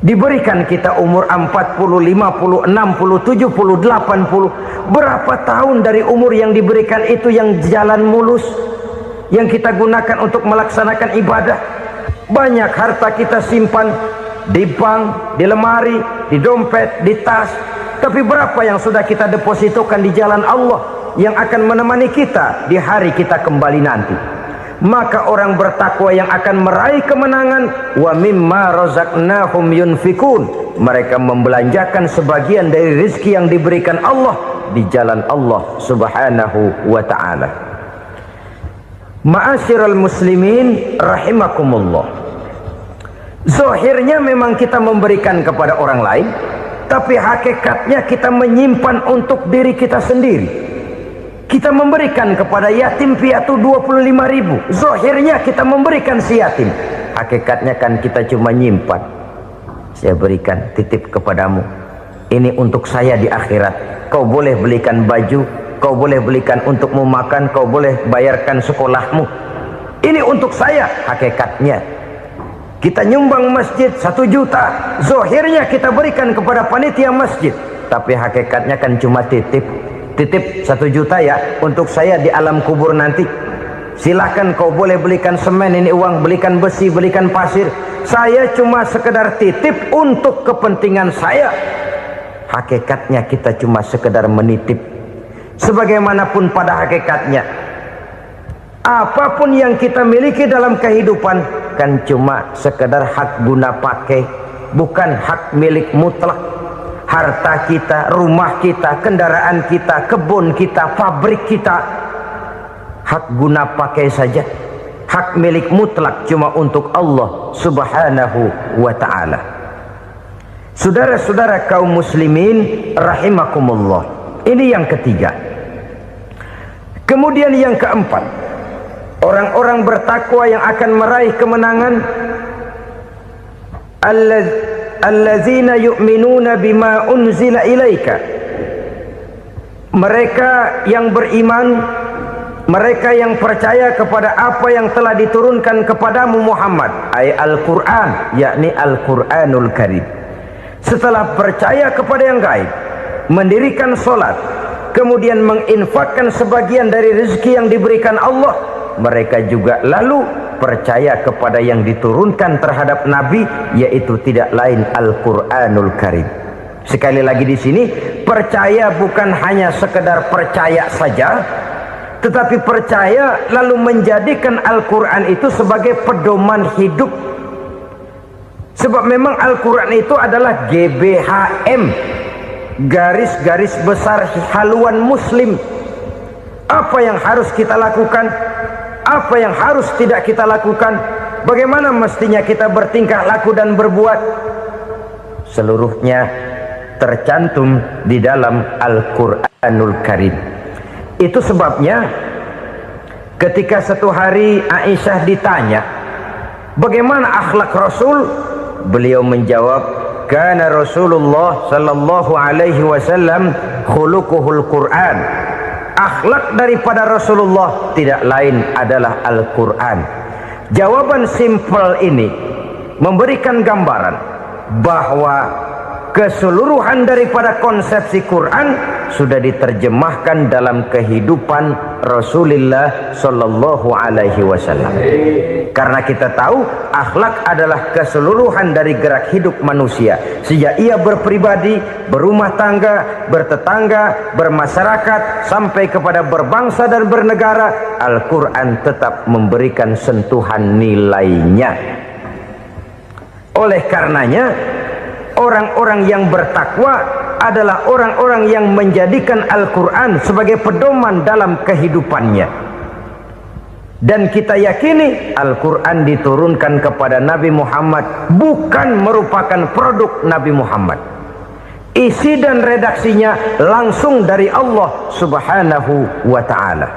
Diberikan kita umur 40, 50, 60, 70, 80. Berapa tahun dari umur yang diberikan itu yang jalan mulus, yang kita gunakan untuk melaksanakan ibadah? Banyak harta kita simpan di bank, di lemari, di dompet, di tas. Tapi berapa yang sudah kita depositokan di jalan Allah yang akan menemani kita di hari kita kembali nanti? Maka orang bertakwa yang akan meraih kemenangan, wa mimma razaqnahum yunfikun. Mereka membelanjakan sebagian dari rezeki yang diberikan Allah di jalan Allah subhanahu wa ta'ala. Ma'asyiral muslimin rahimakumullah, zahirnya memang kita memberikan kepada orang lain, tapi hakikatnya kita menyimpan untuk diri kita sendiri. Kita memberikan kepada yatim piatu 25.000, zahirnya kita memberikan si yatim, hakikatnya kan kita cuma nyimpan. Saya berikan, titip kepadamu, ini untuk saya di akhirat. Kau boleh belikan baju, kau boleh belikan untukmu makan, kau boleh bayarkan sekolahmu, ini untuk saya. Hakikatnya kita nyumbang masjid 1 juta, zahirnya kita berikan kepada panitia masjid, tapi hakikatnya kan cuma titip 1 juta ya, untuk saya di alam kubur nanti. Silahkan kau boleh belikan semen, ini uang, belikan besi, belikan pasir, saya cuma sekedar titip untuk kepentingan saya. Hakikatnya kita cuma sekedar menitip. Sebagaimanapun pada hakikatnya, apapun yang kita miliki dalam kehidupan kan cuma sekedar hak guna pakai, bukan hak milik mutlak. Harta kita, rumah kita, kendaraan kita, kebun kita, pabrik kita, hak guna pakai saja. Hak milik mutlak cuma untuk Allah subhanahu wa ta'ala. Saudara-saudara kaum muslimin rahimakumullah, ini yang ketiga. Kemudian yang keempat, orang-orang bertakwa yang akan meraih kemenangan, allazina yu'minuna bima unzila ilaika, mereka yang beriman, mereka yang percaya kepada apa yang telah diturunkan kepadamu Muhammad, ay Al-Quran, yakni Al-Quranul Karim. Setelah percaya kepada yang gaib, mendirikan solat, kemudian menginfakkan sebagian dari rezeki yang diberikan Allah, mereka juga lalu percaya kepada yang diturunkan terhadap Nabi, yaitu tidak lain Al-Quranul Karim. Sekali lagi di sini, percaya bukan hanya sekedar percaya saja, tetapi percaya lalu menjadikan Al-Quran itu sebagai pedoman hidup. Sebab memang Al-Quran itu adalah GBHM, garis-garis besar haluan muslim. Apa yang harus kita lakukan, apa yang harus tidak kita lakukan, bagaimana mestinya kita bertingkah laku dan berbuat, seluruhnya tercantum di dalam Al-Quranul Karim. Itu sebabnya ketika satu hari Aisyah ditanya bagaimana akhlak Rasul, beliau menjawab, kana Rasulullah sallallahu alaihi wasallam khuluquhul Quran. Akhlak daripada Rasulullah tidak lain adalah Al-Quran. Jawaban simpel ini memberikan gambaran bahwa keseluruhan daripada konsepsi Quran sudah diterjemahkan dalam kehidupan Rasulullah sallallahu alaihi wasallam. Karena kita tahu akhlak adalah keseluruhan dari gerak hidup manusia, sejak ia berpribadi, berumah tangga, bertetangga, bermasyarakat, sampai kepada berbangsa dan bernegara. Al-Quran tetap memberikan sentuhan nilainya. Oleh karenanya, orang-orang yang bertakwa adalah orang-orang yang menjadikan Al-Quran sebagai pedoman dalam kehidupannya. Dan kita yakini Al-Quran diturunkan kepada Nabi Muhammad bukan merupakan produk Nabi Muhammad. Isi dan redaksinya langsung dari Allah subhanahu wa ta'ala.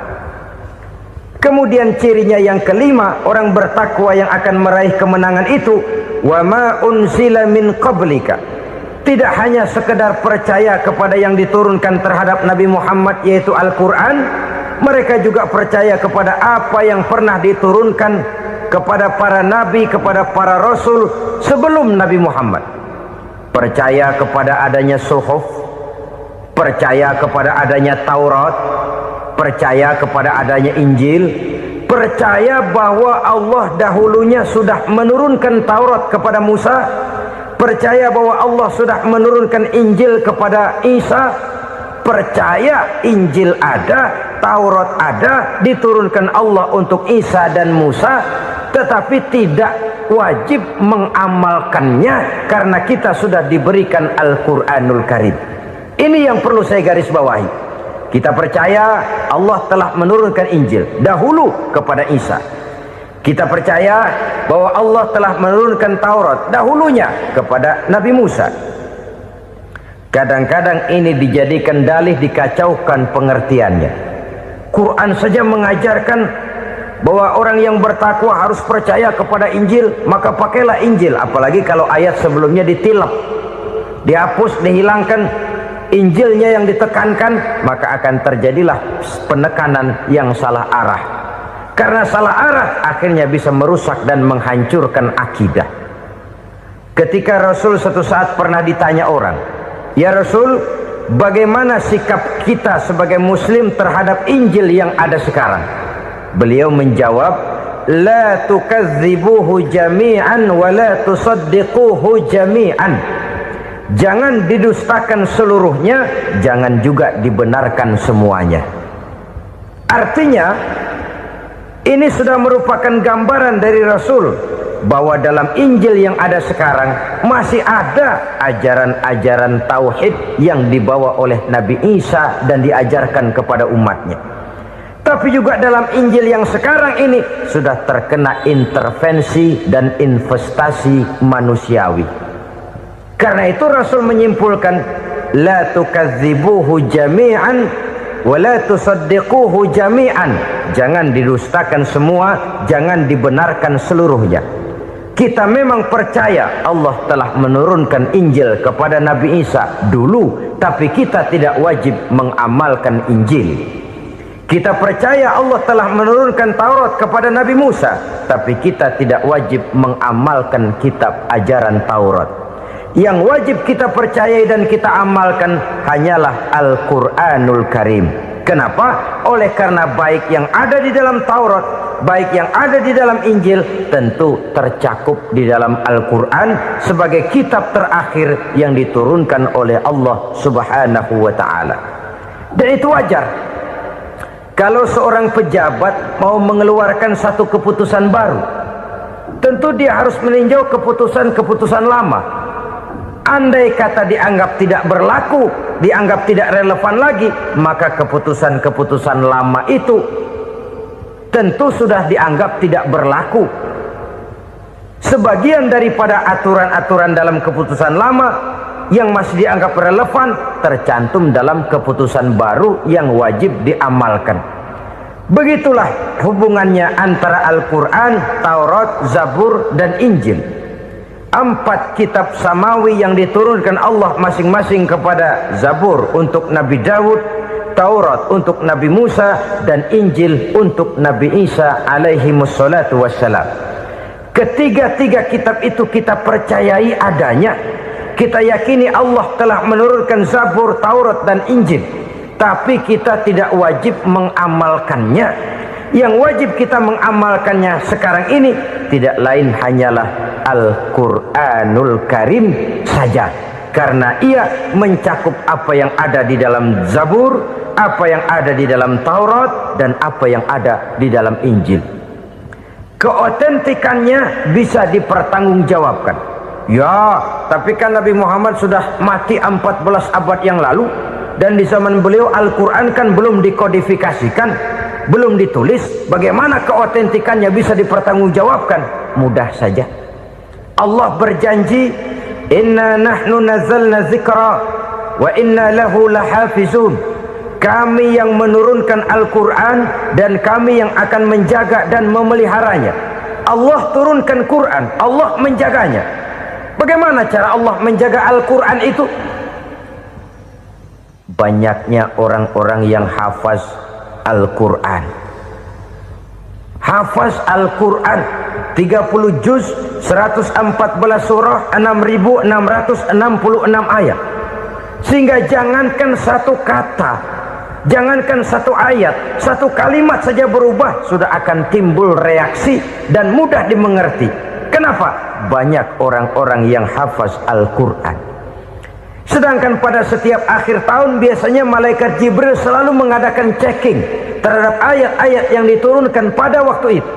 Kemudian cirinya yang kelima, orang bertakwa yang akan meraih kemenangan itu, wa ma unzila min qablika, tidak hanya sekedar percaya kepada yang diturunkan terhadap Nabi Muhammad yaitu Al-Quran, mereka juga percaya kepada apa yang pernah diturunkan kepada para nabi, kepada para rasul sebelum Nabi Muhammad. Percaya kepada adanya suhuf, percaya kepada adanya Taurat, percaya kepada adanya Injil, percaya bahwa Allah dahulunya sudah menurunkan Taurat kepada Musa, percaya bahwa Allah sudah menurunkan Injil kepada Isa, percaya Injil ada, Taurat ada, diturunkan Allah untuk Isa dan Musa, tetapi tidak wajib mengamalkannya karena kita sudah diberikan Al-Quranul Karim. Ini yang perlu saya garis bawahi. Kita percaya Allah telah menurunkan Injil dahulu kepada Isa. Kita percaya bahwa Allah telah menurunkan Taurat dahulunya kepada Nabi Musa. Kadang-kadang ini dijadikan dalih, dikacaukan pengertiannya. Quran saja mengajarkan bahwa orang yang bertakwa harus percaya kepada Injil, maka pakailah Injil. Apalagi kalau ayat sebelumnya ditilap, dihapus, dihilangkan, Injilnya yang ditekankan, maka akan terjadilah penekanan yang salah arah. Karena salah arah akhirnya bisa merusak dan menghancurkan akidah. Ketika Rasul suatu saat pernah ditanya orang, "Ya Rasul, bagaimana sikap kita sebagai muslim terhadap Injil yang ada sekarang?" Beliau menjawab, "La tukadzibuhu jami'an wa la tusaddiquhu jami'an." Jangan didustakan seluruhnya, jangan juga dibenarkan semuanya. Artinya, ini sudah merupakan gambaran dari Rasul bahwa dalam Injil yang ada sekarang masih ada ajaran-ajaran tauhid yang dibawa oleh Nabi Isa dan diajarkan kepada umatnya. Tapi juga dalam Injil yang sekarang ini sudah terkena intervensi dan investasi manusiawi. Karena itu Rasul menyimpulkan, la tukadzibuhu jami'an wa la tusaddiquhu jami'an. Jangan didustakan semua, jangan dibenarkan seluruhnya. Kita memang percaya Allah telah menurunkan Injil kepada Nabi Isa dulu, tapi kita tidak wajib mengamalkan Injil. Kita percaya Allah telah menurunkan Taurat kepada Nabi Musa, tapi kita tidak wajib mengamalkan kitab ajaran Taurat. Yang wajib kita percayai dan kita amalkan hanyalah Al-Quranul Karim. Kenapa? Oleh karena baik yang ada di dalam Taurat, baik yang ada di dalam Injil, tentu tercakup di dalam Al-Quran sebagai kitab terakhir yang diturunkan oleh Allah Subhanahu wa Ta'ala. Dan itu wajar. Kalau seorang pejabat mau mengeluarkan satu keputusan baru, tentu dia harus meninjau keputusan-keputusan lama. Andai kata dianggap tidak berlaku, dianggap tidak relevan lagi, maka keputusan-keputusan lama itu tentu sudah dianggap tidak berlaku. Sebagian daripada aturan-aturan dalam keputusan lama yang masih dianggap relevan tercantum dalam keputusan baru yang wajib diamalkan. Begitulah hubungannya antara Al-Quran, Taurat, Zabur, dan Injil. 4 kitab samawi yang diturunkan Allah masing-masing kepada Zabur untuk Nabi Daud, Taurat untuk Nabi Musa, dan Injil untuk Nabi Isa alaihi wassalatu wassalam. Ketiga-tiga kitab itu kita percayai adanya. Kita yakini Allah telah menurunkan Zabur, Taurat, dan Injil. Tapi kita tidak wajib mengamalkannya. Yang wajib kita mengamalkannya sekarang ini tidak lain hanyalah Al-Quranul Karim saja. Karena ia mencakup apa yang ada di dalam Zabur, apa yang ada di dalam Taurat, dan apa yang ada di dalam Injil. Keotentikannya bisa dipertanggungjawabkan. Ya, tapi kan Nabi Muhammad sudah mati 14 abad yang lalu, dan di zaman beliau Al-Quran kan belum dikodifikasikan, belum ditulis. Bagaimana keotentikannya bisa dipertanggungjawabkan? Mudah saja. Allah berjanji, inna nahnu nazzalna dzikra wa inna lahu lahafizun. Kami yang menurunkan Al-Quran dan kami yang akan menjaga dan memeliharanya. Allah turunkan Quran, Allah menjaganya. Bagaimana cara Allah menjaga Al-Quran itu? Banyaknya orang-orang yang hafaz Al-Quran. Hafaz Al-Quran 30 juz, 114 surah, 6.666 ayat. Sehingga jangankan satu kata, jangankan satu ayat, satu kalimat saja berubah sudah akan timbul reaksi dan mudah dimengerti. Kenapa? Banyak orang-orang yang hafaz Al-Quran. Sedangkan pada setiap akhir tahun biasanya malaikat Jibril selalu mengadakan checking terhadap ayat-ayat yang diturunkan pada waktu itu.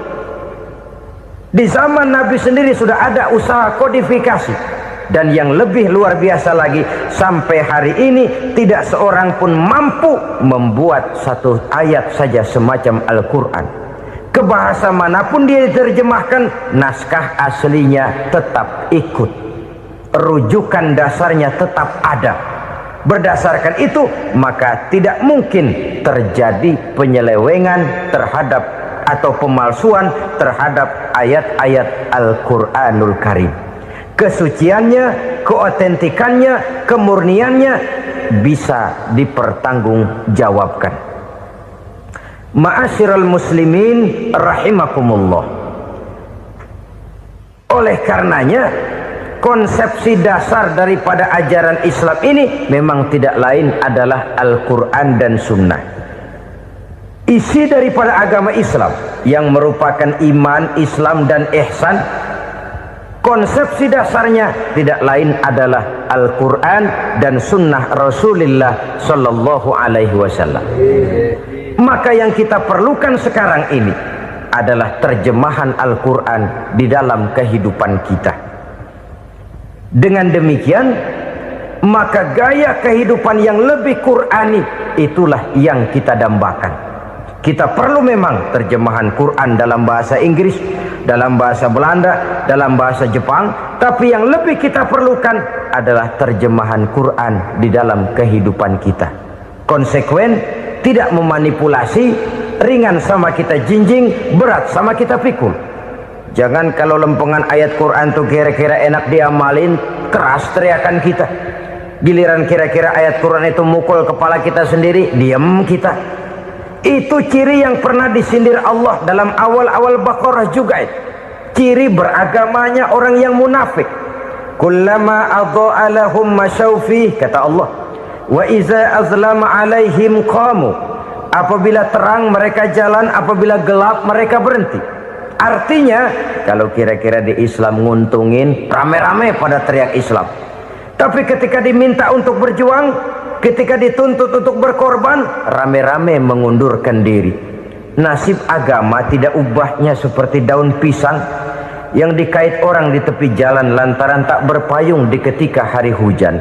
Di zaman Nabi sendiri sudah ada usaha kodifikasi. Dan yang lebih luar biasa lagi, sampai hari ini tidak seorang pun mampu membuat satu ayat saja semacam Al-Quran. Ke bahasa manapun dia diterjemahkan, naskah aslinya tetap ikut, rujukan dasarnya tetap ada. Berdasarkan itu, maka tidak mungkin terjadi penyelewengan terhadap atau pemalsuan terhadap ayat-ayat Al-Quranul Karim. Kesuciannya, keotentikannya, kemurniannya bisa dipertanggungjawabkan. Ma'asyiral muslimin rahimakumullah. Oleh karenanya, konsepsi dasar daripada ajaran Islam ini memang tidak lain adalah Al-Quran dan Sunnah. Isi daripada agama Islam yang merupakan iman, Islam dan ihsan, konsepsi dasarnya tidak lain adalah Al-Quran dan Sunnah Rasulullah Sallallahu Alaihi Wasallam. Maka yang kita perlukan sekarang ini adalah terjemahan Al-Quran di dalam kehidupan kita. Dengan demikian, maka gaya kehidupan yang lebih Qurani itulah yang kita dambakan. Kita perlu memang terjemahan Quran dalam bahasa Inggris, dalam bahasa Belanda, dalam bahasa Jepang, tapi yang lebih kita perlukan adalah terjemahan Quran di dalam kehidupan kita. Konsekuen, tidak memanipulasi, ringan sama kita jinjing, berat sama kita pikul. Jangan kalau lempengan ayat Quran tuh kira-kira enak diamalin, keras teriakan kita. Giliran kira-kira ayat Quran itu mukul kepala kita sendiri, diam kita. Itu ciri yang pernah disindir Allah dalam awal-awal Baqarah juga itu. Ciri beragamanya orang yang munafik. Kullama adha'a lahum masyawfih, kata Allah. Wa iza azlama alaihim qamu. Apabila terang mereka jalan, apabila gelap mereka berhenti. Artinya, kalau kira-kira di Islam nguntungin, rame-rame pada teriak Islam. Tapi ketika diminta untuk berjuang, ketika dituntut untuk berkorban, rame-rame mengundurkan diri. Nasib agama tidak ubahnya seperti daun pisang yang dikait orang di tepi jalan lantaran tak berpayung di ketika hari hujan.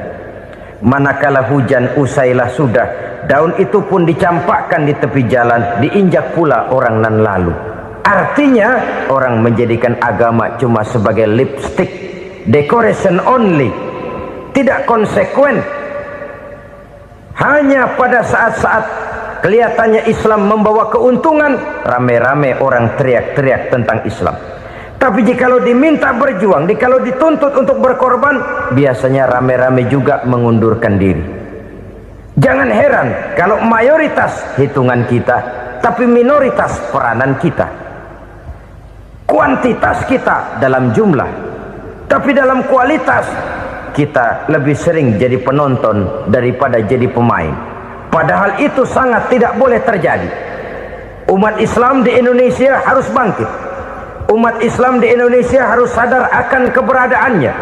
Manakala hujan usailah sudah, daun itu pun dicampakkan di tepi jalan, diinjak pula orang nan lalu. Artinya, orang menjadikan agama cuma sebagai lipstick, decoration only, tidak konsekuen. Hanya pada saat-saat kelihatannya Islam membawa keuntungan, rame-rame orang teriak-teriak tentang Islam. Tapi jikalau diminta berjuang, jikalau dituntut untuk berkorban, biasanya rame-rame juga mengundurkan diri. Jangan heran kalau mayoritas hitungan kita, tapi minoritas peranan kita. Kuantitas kita dalam jumlah, tapi dalam kualitas kita lebih sering jadi penonton daripada jadi pemain. Padahal itu sangat tidak boleh terjadi. Umat Islam di Indonesia harus bangkit. Umat Islam di Indonesia harus sadar akan keberadaannya.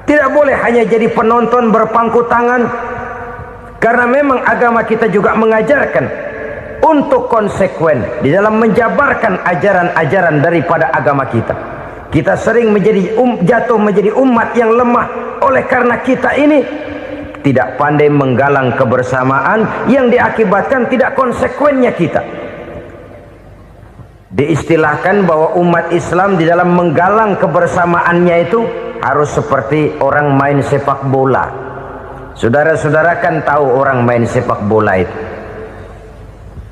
Tidak boleh hanya jadi penonton berpangku tangan, karena memang agama kita juga mengajarkan untuk konsekuen di dalam menjabarkan ajaran-ajaran daripada agama kita. Kita sering menjadi jatuh menjadi umat yang lemah oleh karena kita ini tidak pandai menggalang kebersamaan yang diakibatkan tidak konsekuennya kita. Diistilahkan bahwa umat Islam di dalam menggalang kebersamaannya itu harus seperti orang main sepak bola. Saudara-saudara kan tahu orang main sepak bola itu.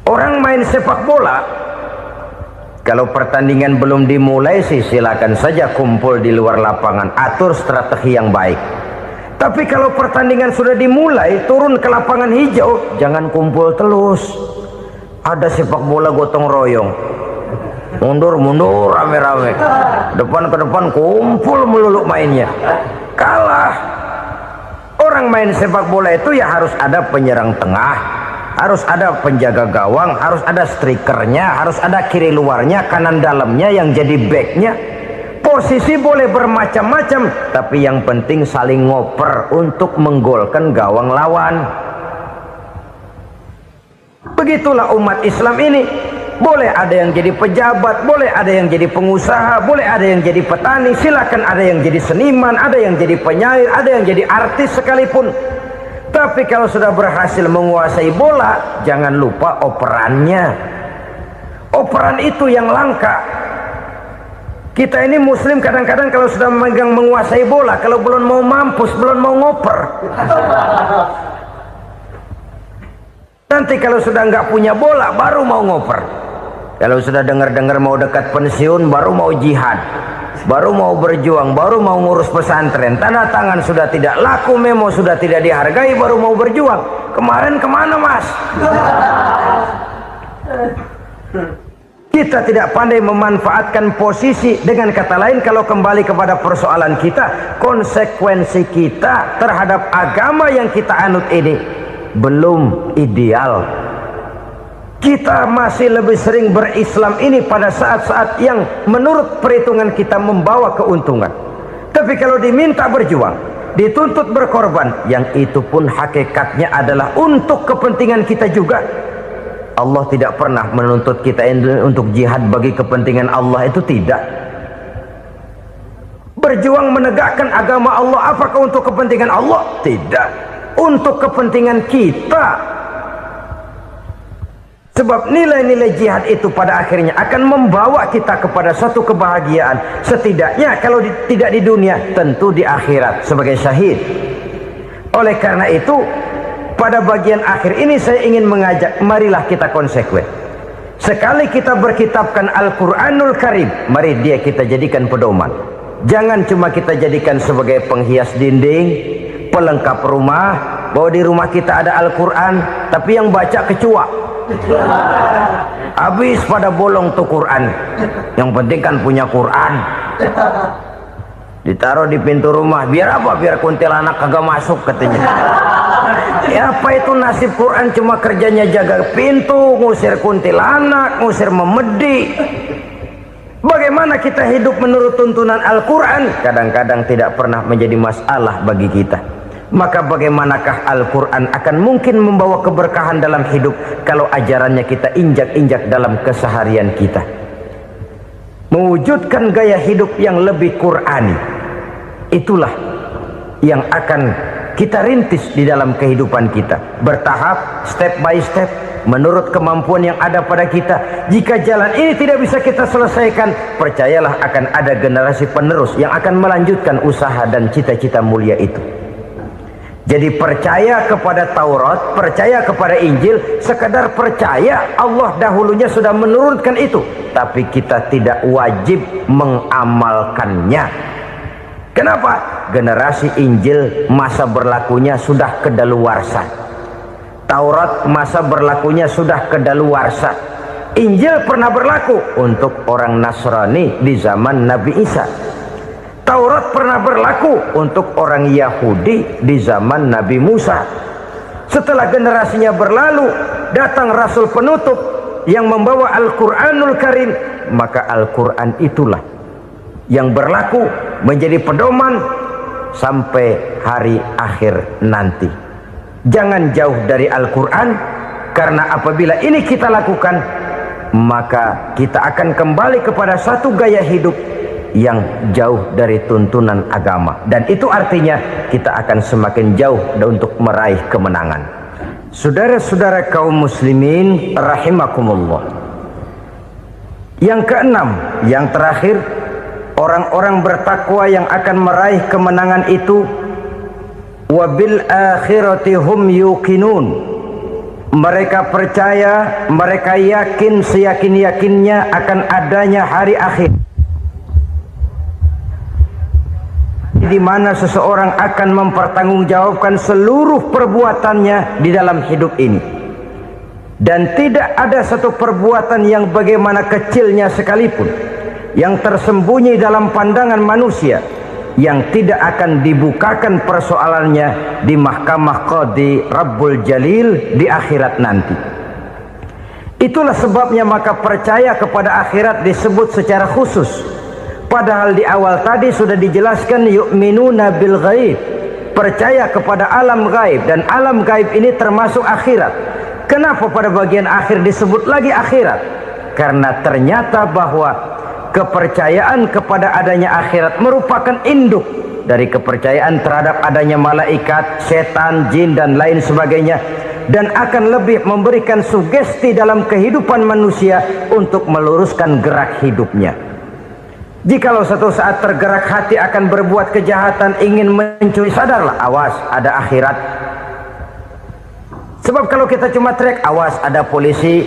Orang main sepak bola, kalau pertandingan belum dimulai sih silakan saja kumpul di luar lapangan, atur strategi yang baik. Tapi kalau pertandingan sudah dimulai, turun ke lapangan hijau, jangan kumpul terus. Ada sepak bola gotong royong, mundur-mundur rame-rame, depan ke depan kumpul melulu mainnya. Kalah. Orang main sepak bola itu ya harus ada penyerang tengah, harus ada penjaga gawang, harus ada strikernya, harus ada kiri luarnya, kanan dalamnya yang jadi backnya. Posisi boleh bermacam-macam, tapi yang penting saling ngoper untuk menggolkan gawang lawan. Begitulah umat Islam ini. Boleh ada yang jadi pejabat, boleh ada yang jadi pengusaha, boleh ada yang jadi petani, silakan ada yang jadi seniman, ada yang jadi penyair, ada yang jadi artis sekalipun. Tapi kalau sudah berhasil menguasai bola, jangan lupa operannya. Operan itu yang langka. Kita ini muslim kadang-kadang kalau sudah memegang menguasai bola, kalau belum mau mampus, belum mau ngoper. Nanti kalau sudah nggak punya bola, baru mau ngoper. Kalau sudah dengar-dengar mau dekat pensiun, baru mau jihad, baru mau berjuang, baru mau ngurus pesantren. Tanda tangan sudah tidak laku, memo sudah tidak dihargai, baru mau berjuang. Kemarin kemana, Mas? Kita tidak pandai memanfaatkan posisi. Dengan kata lain, kalau kembali kepada persoalan kita, konsekuensi kita terhadap agama yang kita anut ini belum ideal. Kita masih lebih sering berislam ini pada saat-saat yang menurut perhitungan kita membawa keuntungan. Tapi kalau diminta berjuang, dituntut berkorban, yang itu pun hakikatnya adalah untuk kepentingan kita juga. Allah tidak pernah menuntut kita untuk jihad bagi kepentingan Allah, itu tidak. Berjuang menegakkan agama Allah, apakah untuk kepentingan Allah? Tidak. Untuk kepentingan kita. Sebab nilai-nilai jihad itu pada akhirnya akan membawa kita kepada satu kebahagiaan. Setidaknya kalau tidak di dunia, tentu di akhirat sebagai syahid. Oleh karena itu, pada bagian akhir ini saya ingin mengajak, marilah kita konsekuen. Sekali kita berkitabkan Al-Quranul Karim, mari dia kita jadikan pedoman. Jangan cuma kita jadikan sebagai penghias dinding, pelengkap rumah, bahwa di rumah kita ada Al-Quran, tapi yang baca kecoa. Habis pada bolong tuh Quran. Yang penting kan punya Quran. Ditaruh di pintu rumah. Biar apa? Biar kuntilanak kagak masuk katanya. Ya apa itu nasib Quran, cuma kerjanya jaga pintu, ngusir kuntilanak, ngusir memedi. Bagaimana kita hidup menurut tuntunan Al-Quran? Kadang-kadang tidak pernah menjadi masalah bagi kita. Maka bagaimanakah Al-Quran akan mungkin membawa keberkahan dalam hidup kalau ajarannya kita injak-injak dalam keseharian kita? Mewujudkan gaya hidup yang lebih Qurani, itulah yang akan kita rintis di dalam kehidupan kita, bertahap, step by step, menurut kemampuan yang ada pada kita. Jika jalan ini tidak bisa kita selesaikan, percayalah akan ada generasi penerus yang akan melanjutkan usaha dan cita-cita mulia itu. Jadi percaya kepada Taurat, percaya kepada Injil, sekadar percaya Allah dahulunya sudah menurunkan itu, tapi kita tidak wajib mengamalkannya. Kenapa? Generasi Injil masa berlakunya sudah kedaluarsa. Taurat masa berlakunya sudah kedaluarsa. Injil pernah berlaku untuk orang Nasrani di zaman Nabi Isa. Taurat pernah berlaku untuk orang Yahudi di zaman Nabi Musa. Setelah generasinya berlalu, datang Rasul penutup yang membawa Al-Quranul Karim. Maka Al-Quran itulah yang berlaku menjadi pedoman sampai hari akhir nanti. Jangan jauh dari Al-Quran, karena apabila ini kita lakukan, maka kita akan kembali kepada satu gaya hidup yang jauh dari tuntunan agama, dan itu artinya kita akan semakin jauh untuk meraih kemenangan. Saudara-saudara kaum muslimin rahimakumullah, yang keenam, yang terakhir, orang-orang bertakwa yang akan meraih kemenangan itu wabil akhirati hum yuqinun. Mereka percaya, mereka yakin seyakin-yakinnya akan adanya hari akhir, di mana seseorang akan mempertanggungjawabkan seluruh perbuatannya di dalam hidup ini, dan tidak ada satu perbuatan yang bagaimana kecilnya sekalipun yang tersembunyi dalam pandangan manusia yang tidak akan dibukakan persoalannya di mahkamah Qadi Rabbul Jalil di akhirat nanti. Itulah sebabnya maka percaya kepada akhirat disebut secara khusus. Padahal di awal tadi sudah dijelaskan yu'minuna bil ghaib, percaya kepada alam gaib, dan alam gaib ini termasuk akhirat. Kenapa pada bagian akhir disebut lagi akhirat? karena ternyata bahwa kepercayaan kepada adanya akhirat merupakan induk dari kepercayaan terhadap adanya malaikat, setan, jin dan lain sebagainya, dan akan lebih memberikan sugesti dalam kehidupan manusia untuk meluruskan gerak hidupnya. Jikalau satu saat tergerak hati akan berbuat kejahatan, ingin mencuri, sadarlah, awas ada akhirat. Sebab kalau kita cuma teriak awas ada polisi,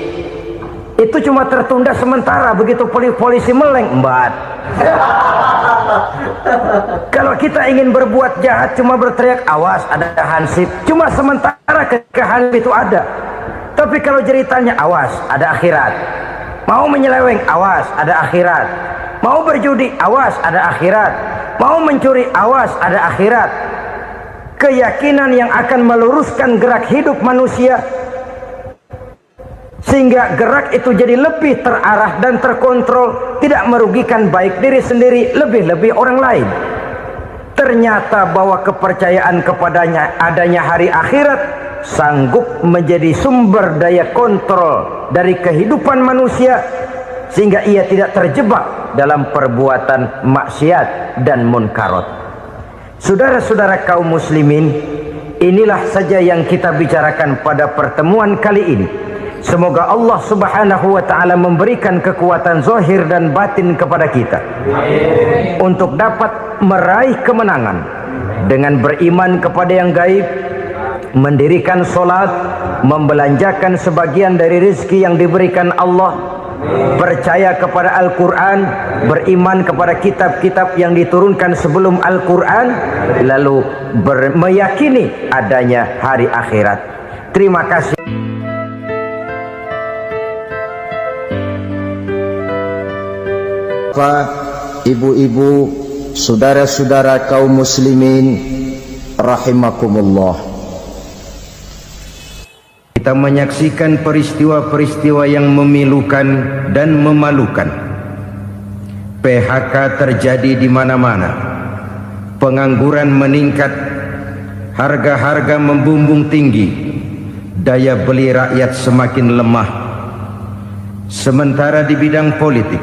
itu cuma tertunda sementara. Begitu polisi meleng, embat. Kalau kita ingin berbuat jahat cuma berteriak awas ada hansip, cuma sementara ketika hansip itu ada. Tapi kalau ceritanya awas ada akhirat, mau menyeleweng awas ada akhirat, mau berjudi awas ada akhirat, mau mencuri awas ada akhirat. Keyakinan yang akan meluruskan gerak hidup manusia sehingga gerak itu jadi lebih terarah dan terkontrol, tidak merugikan baik diri sendiri, lebih-lebih orang lain. Ternyata bahwa kepercayaan kepadanya adanya hari akhirat sanggup menjadi sumber daya kontrol dari kehidupan manusia, sehingga ia tidak terjebak dalam perbuatan maksiat dan munkarat. Saudara-saudara kaum muslimin, inilah saja yang kita bicarakan pada pertemuan kali ini. Semoga Allah subhanahu wa ta'ala memberikan kekuatan zahir dan batin kepada kita untuk dapat meraih kemenangan dengan beriman kepada yang gaib, mendirikan solat, membelanjakan sebagian dari rezeki yang diberikan Allah, percaya kepada Al-Quran, beriman kepada kitab-kitab yang diturunkan sebelum Al-Quran, lalu meyakini adanya hari akhirat. Terima kasih. Ibu-ibu, saudara-saudara kaum muslimin rahimakumullah, kita menyaksikan peristiwa-peristiwa yang memilukan dan memalukan. PHK terjadi di mana-mana, pengangguran meningkat, harga-harga membumbung tinggi, daya beli rakyat semakin lemah. Sementara di bidang politik,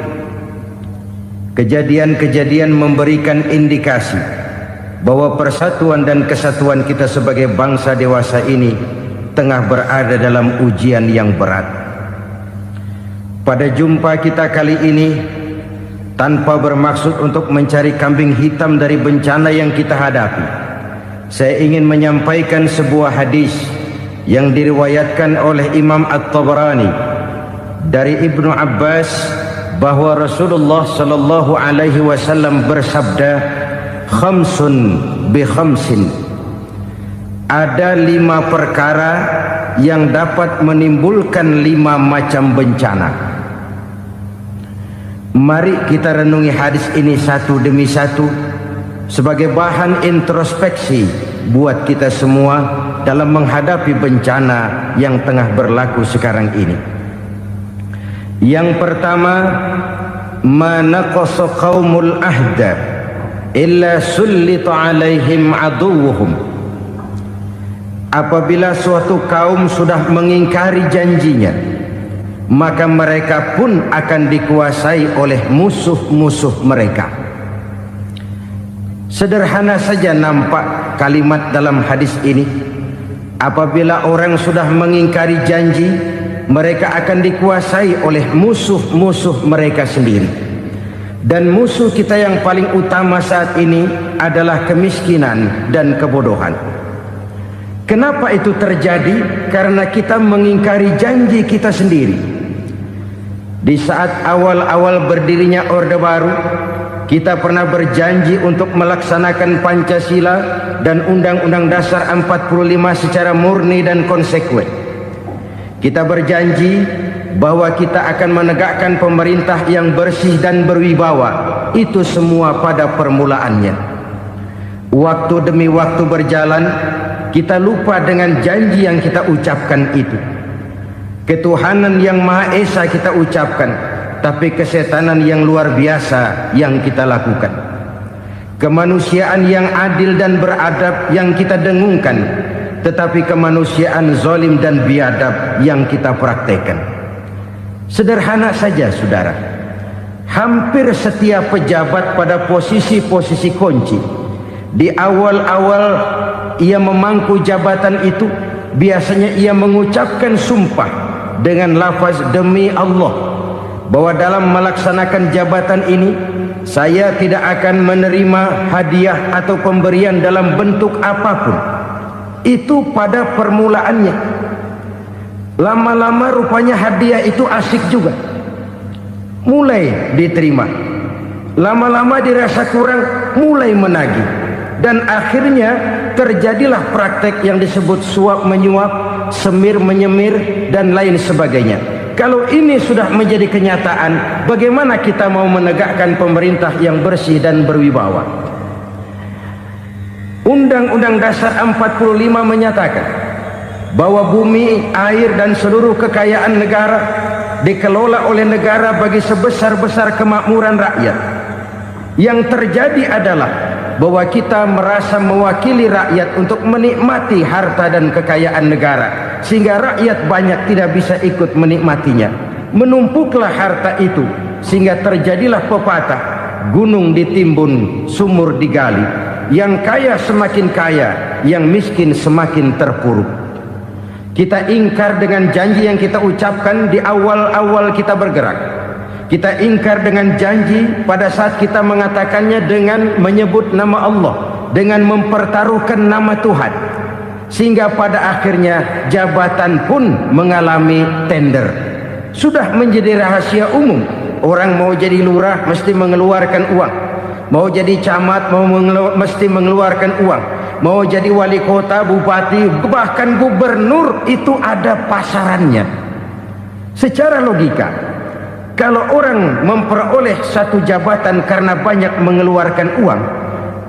kejadian-kejadian memberikan indikasi bahwa persatuan dan kesatuan kita sebagai bangsa dewasa ini tengah berada dalam ujian yang berat. Pada jumpa kita kali ini, tanpa bermaksud untuk mencari kambing hitam dari bencana yang kita hadapi, saya ingin menyampaikan sebuah hadis yang diriwayatkan oleh Imam At-Tabarani dari Ibnu Abbas, bahwa Rasulullah sallallahu alaihi wasallam bersabda, khamsun bi khamsin, ada 5 perkara yang dapat menimbulkan 5 macam bencana. Mari kita renungi hadis ini satu demi satu sebagai bahan introspeksi buat kita semua dalam menghadapi bencana yang tengah berlaku sekarang ini. Yang pertama, ma naqasa qaumul ahda illa sullita alaihim aduwwuhum. Apabila suatu kaum sudah mengingkari janjinya, maka mereka pun akan dikuasai oleh musuh-musuh mereka. Sederhana saja nampak kalimat dalam hadis ini. Apabila orang sudah mengingkari janji, mereka akan dikuasai oleh musuh-musuh mereka sendiri. Dan musuh kita yang paling utama saat ini adalah kemiskinan dan kebodohan. Kenapa itu terjadi? Karena kita mengingkari janji kita sendiri. Di saat awal-awal berdirinya Orde Baru, kita pernah berjanji untuk melaksanakan Pancasila dan Undang-Undang Dasar 45 secara murni dan konsekuen. Kita berjanji bahwa kita akan menegakkan pemerintah yang bersih dan berwibawa. Itu semua pada permulaannya. Waktu demi waktu berjalan, kita lupa dengan janji yang kita ucapkan itu. Ketuhanan yang Maha Esa kita ucapkan, tapi kesetanan yang luar biasa yang kita lakukan. Kemanusiaan yang adil dan beradab yang kita dengungkan, tetapi kemanusiaan zalim dan biadab yang kita praktekkan. Sederhana saja saudara, hampir setiap pejabat pada posisi-posisi kunci, di awal-awal ia memangku jabatan itu, biasanya ia mengucapkan sumpah dengan lafaz demi Allah, bahwa dalam melaksanakan jabatan ini saya tidak akan menerima hadiah atau pemberian dalam bentuk apapun. Itu pada permulaannya. Lama-lama rupanya hadiah itu asik juga, mulai diterima. Lama-lama dirasa kurang, mulai menagih. Dan akhirnya terjadilah praktek yang disebut suap menyuap, semir menyemir, dan lain sebagainya. Kalau ini sudah menjadi kenyataan, bagaimana kita mau menegakkan pemerintah yang bersih dan berwibawa? Undang-Undang Dasar 45 menyatakan bahwa bumi, air, dan seluruh kekayaan negara dikelola oleh negara bagi sebesar-besar kemakmuran rakyat. Yang terjadi adalah bahwa kita merasa mewakili rakyat untuk menikmati harta dan kekayaan negara, sehingga rakyat banyak tidak bisa ikut menikmatinya. Menumpuklah harta itu sehingga terjadilah pepatah, gunung ditimbun, sumur digali. Yang kaya semakin kaya, yang miskin semakin terpuruk. Kita ingkar dengan janji yang kita ucapkan di awal-awal kita bergerak. Kita ingkar dengan janji pada saat kita mengatakannya dengan menyebut nama Allah, dengan mempertaruhkan nama Tuhan. Sehingga pada akhirnya jabatan pun mengalami tender. Sudah menjadi rahasia umum, orang mau jadi lurah mesti mengeluarkan uang, mau jadi camat mesti mengeluarkan uang, mau jadi wali kota, bupati, bahkan gubernur, itu ada pasarannya. Secara logika, kalau orang memperoleh satu jabatan karena banyak mengeluarkan uang,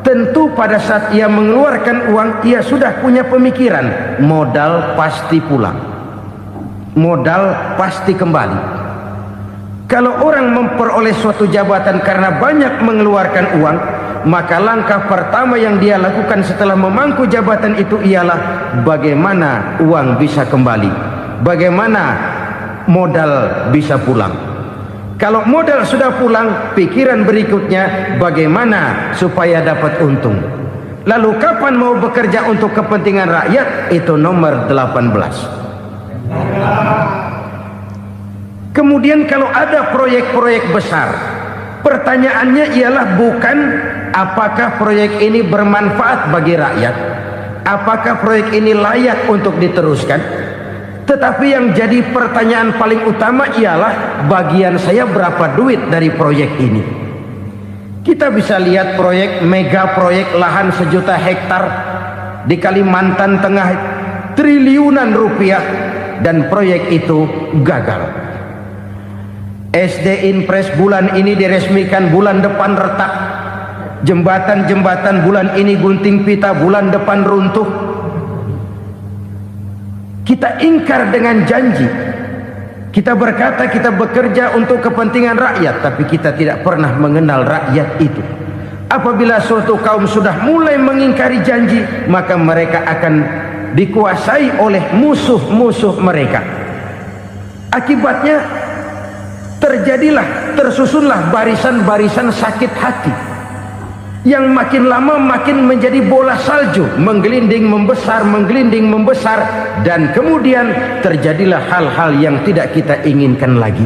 tentu pada saat ia mengeluarkan uang, ia sudah punya pemikiran, modal pasti pulang, modal pasti kembali. Kalau orang memperoleh suatu jabatan karena banyak mengeluarkan uang, maka langkah pertama yang dia lakukan setelah memangku jabatan itu ialah bagaimana uang bisa kembali, bagaimana modal bisa pulang. Kalau modal sudah pulang, pikiran berikutnya bagaimana supaya dapat untung. Lalu kapan mau bekerja untuk kepentingan rakyat? Itu nomor 18. Kemudian kalau ada proyek-proyek besar, pertanyaannya ialah bukan apakah proyek ini bermanfaat bagi rakyat, apakah proyek ini layak untuk diteruskan, tetapi yang jadi pertanyaan paling utama ialah bagian saya berapa duit dari proyek ini. Kita bisa lihat proyek, mega proyek lahan 1 juta hektar di Kalimantan Tengah, triliunan rupiah, dan proyek itu gagal. SD Impres bulan ini diresmikan, bulan depan retak. Jembatan-jembatan bulan ini gunting pita, bulan depan runtuh. Kita ingkar dengan janji. Kita berkata kita bekerja untuk kepentingan rakyat, tapi kita tidak pernah mengenal rakyat itu. Apabila suatu kaum sudah mulai mengingkari janji, maka mereka akan dikuasai oleh musuh-musuh mereka. Akibatnya tersusunlah barisan-barisan sakit hati yang makin lama makin menjadi bola salju, menggelinding membesar, dan kemudian terjadilah hal-hal yang tidak kita inginkan lagi.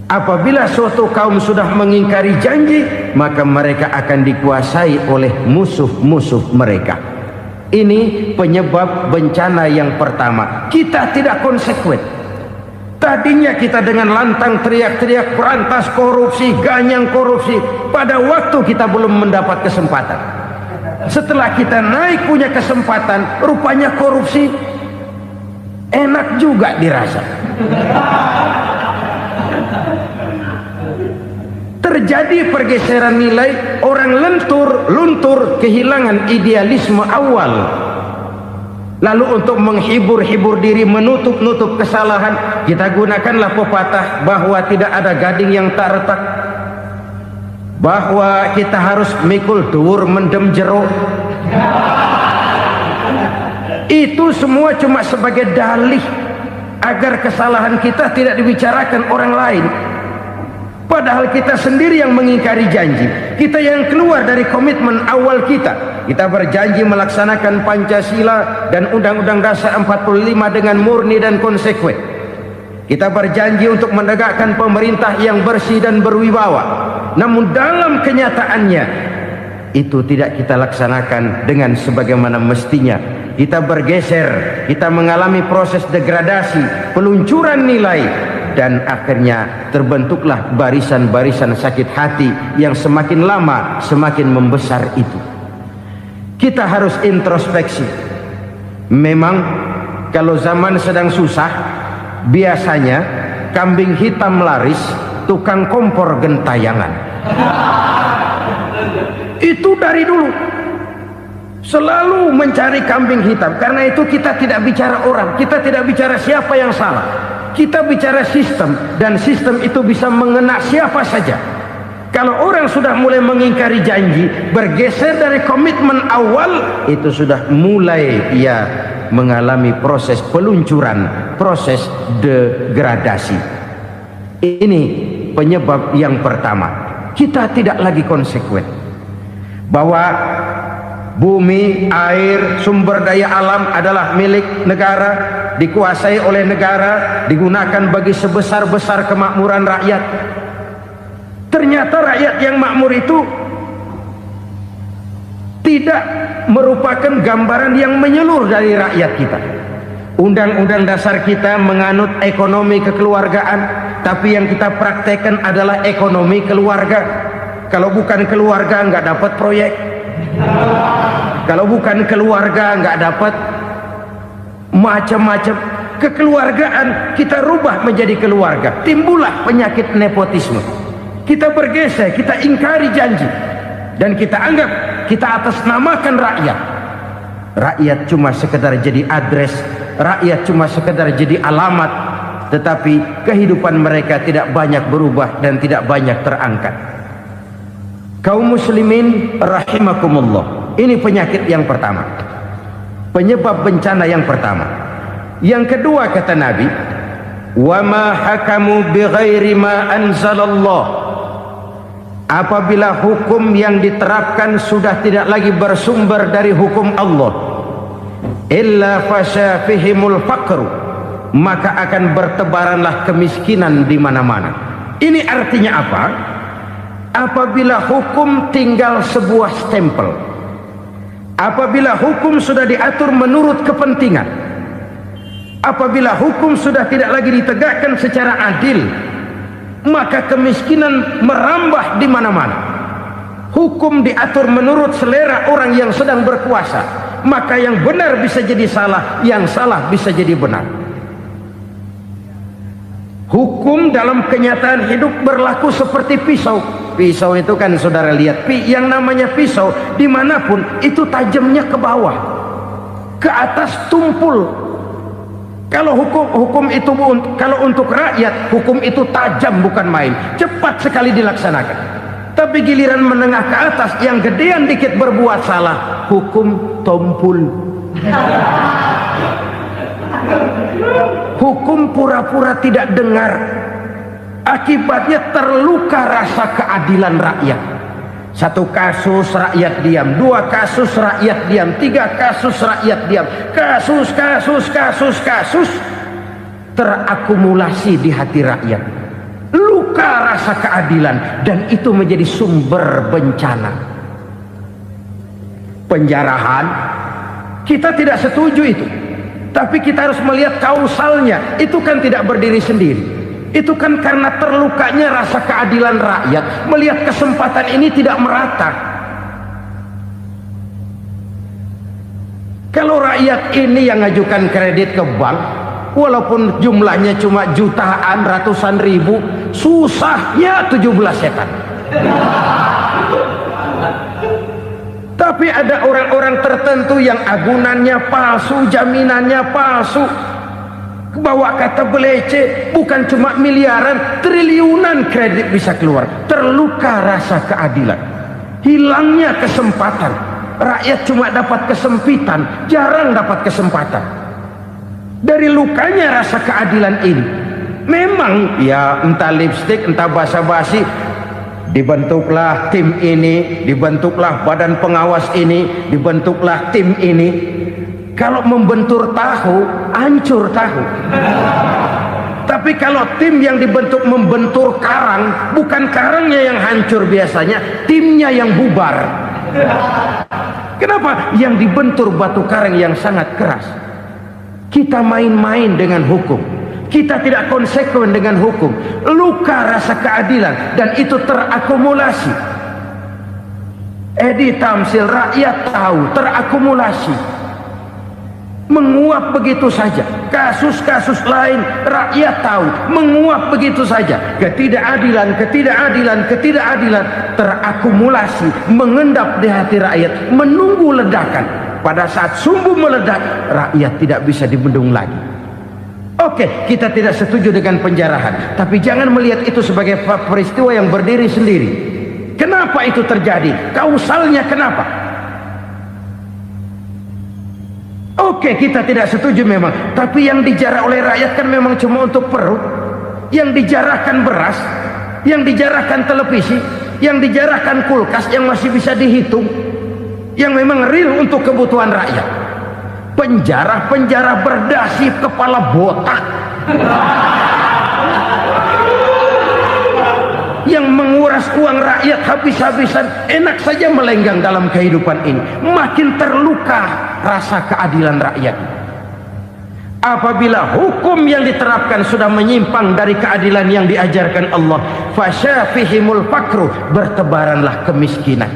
Apabila suatu kaum sudah mengingkari janji, maka mereka akan dikuasai oleh musuh-musuh mereka. Ini penyebab bencana yang pertama. Kita tidak konsekuen. Tadinya kita dengan lantang teriak-teriak berantas korupsi, ganyang korupsi. Pada waktu kita belum mendapat kesempatan. Setelah kita naik punya kesempatan, rupanya korupsi enak juga dirasa. Terjadi pergeseran nilai, orang luntur, kehilangan idealisme awal. Lalu untuk menghibur-hibur diri, menutup kesalahan, kita gunakanlah pepatah bahwa tidak ada gading yang tak retak, bahwa kita harus mikul dhuwur mendem jero. Itu semua cuma sebagai dalih agar kesalahan kita tidak dibicarakan orang lain. Padahal kita sendiri yang mengingkari janji. Kita yang keluar dari komitmen awal kita. Kita berjanji melaksanakan Pancasila dan Undang-Undang Dasar 45 dengan murni dan konsekuen. Kita berjanji untuk menegakkan pemerintah yang bersih dan berwibawa. Namun dalam kenyataannya itu tidak kita laksanakan dengan sebagaimana mestinya. Kita bergeser, kita mengalami proses degradasi, peluncuran nilai, dan akhirnya terbentuklah barisan-barisan sakit hati yang semakin lama semakin membesar itu. Kita harus introspeksi. Memang kalau zaman sedang susah, biasanya kambing hitam laris, tukang kompor gentayangan. Itu dari dulu selalu mencari kambing hitam. Karena itu kita tidak bicara orang, kita tidak bicara siapa yang salah, kita bicara sistem, dan sistem itu bisa mengena siapa saja. Kalau orang sudah mulai mengingkari janji, bergeser dari komitmen awal, itu sudah mulai ia mengalami proses peluncuran, proses degradasi. Ini penyebab yang pertama. Kita tidak lagi konsekuen bahwa bumi, air, sumber daya alam adalah milik negara, dikuasai oleh negara, digunakan bagi sebesar-besar kemakmuran rakyat. Ternyata rakyat yang makmur itu tidak merupakan gambaran yang menyeluruh dari rakyat kita. Undang-undang dasar kita menganut ekonomi kekeluargaan, tapi yang kita praktekkan adalah ekonomi keluarga. Kalau bukan keluarga nggak dapat proyek. Kalau bukan keluarga nggak dapat macam-macam. Kekeluargaan kita rubah menjadi keluarga, timbullah penyakit nepotisme. Kita bergeser, kita ingkari janji, dan kita anggap kita atasnamakan rakyat. Rakyat cuma sekedar jadi address, rakyat cuma sekedar jadi alamat, tetapi kehidupan mereka tidak banyak berubah dan tidak banyak terangkat. Kaum muslimin rahimakumullah, ini penyakit yang pertama, penyebab bencana yang pertama. Yang kedua, kata Nabi, wa ma hakamu bighairi ma anzalallah. Apabila hukum yang diterapkan sudah tidak lagi bersumber dari hukum Allah, illa fasha fihimul faqru, maka akan bertebaranlah kemiskinan di mana-mana. Ini artinya apa? Apabila hukum tinggal sebuah stempel, apabila hukum sudah diatur menurut kepentingan, apabila hukum sudah tidak lagi ditegakkan secara adil, maka kemiskinan merambah di mana-mana. Hukum diatur menurut selera orang yang sedang berkuasa, maka yang benar bisa jadi salah, yang salah bisa jadi benar. Hukum dalam kenyataan hidup berlaku seperti pisau. Pisau itu kan saudara lihat, yang namanya pisau dimanapun itu tajamnya ke bawah, ke atas tumpul. Kalau hukum itu, kalau untuk rakyat, hukum itu tajam bukan main, cepat sekali dilaksanakan. Tapi giliran menengah ke atas, yang gedean dikit berbuat salah, hukum tompul. Hukum pura-pura tidak dengar. Akibatnya terluka rasa keadilan rakyat. Satu kasus rakyat diam, dua kasus rakyat diam, tiga kasus rakyat diam, kasus terakumulasi di hati rakyat. Luka rasa keadilan, dan itu menjadi sumber bencana. Penjarahan, kita tidak setuju itu, tapi kita harus melihat kausalnya. Itu kan tidak berdiri sendiri. Itu kan karena terlukanya rasa keadilan rakyat, melihat kesempatan ini tidak merata. Kalau rakyat ini yang ngajukan kredit ke bank, walaupun jumlahnya cuma jutaan, ratusan ribu, susahnya 17 setan. Tapi ada orang-orang tertentu yang agunannya palsu, jaminannya palsu, bawa kata belece, bukan cuma miliaran, triliunan kredit bisa keluar. Terluka rasa keadilan, hilangnya kesempatan. Rakyat cuma dapat kesempitan, jarang dapat kesempatan. Dari lukanya rasa keadilan ini. Memang ya entah lipstick, entah basa-basi, dibentuklah tim ini, dibentuklah badan pengawas ini, dibentuklah tim ini. Kalau membentur tahu, hancur tahu. Tapi kalau tim yang dibentuk membentur karang, bukan karangnya yang hancur biasanya, timnya yang bubar. Kenapa? Yang dibentur batu karang yang sangat keras. Kita main-main dengan hukum. Kita tidak konsekuen dengan hukum. Luka rasa keadilan dan itu terakumulasi. Edi Tamsil, rakyat tahu, terakumulasi. Menguap begitu saja. Kasus-kasus lain rakyat tahu, menguap begitu saja. Ketidakadilan terakumulasi, mengendap di hati rakyat, menunggu ledakan. Pada saat sumbu meledak, rakyat tidak bisa dibendung lagi. Oke, kita tidak setuju dengan penjarahan, tapi jangan melihat itu sebagai peristiwa yang berdiri sendiri. Kenapa itu terjadi? Kausalnya kenapa? Oke, kita tidak setuju memang, tapi yang dijarah oleh rakyat kan memang cuma untuk perut. Yang dijarahkan beras, yang dijarahkan televisi, yang dijarahkan kulkas yang masih bisa dihitung, yang memang real untuk kebutuhan rakyat. Penjara berdasi kepala botak yang menguras uang rakyat habis-habisan, enak saja melenggang dalam kehidupan ini. Makin terluka rasa keadilan rakyat. Apabila hukum yang diterapkan sudah menyimpang dari keadilan yang diajarkan Allah, fasyafihimul fakru, bertebaranlah kemiskinan.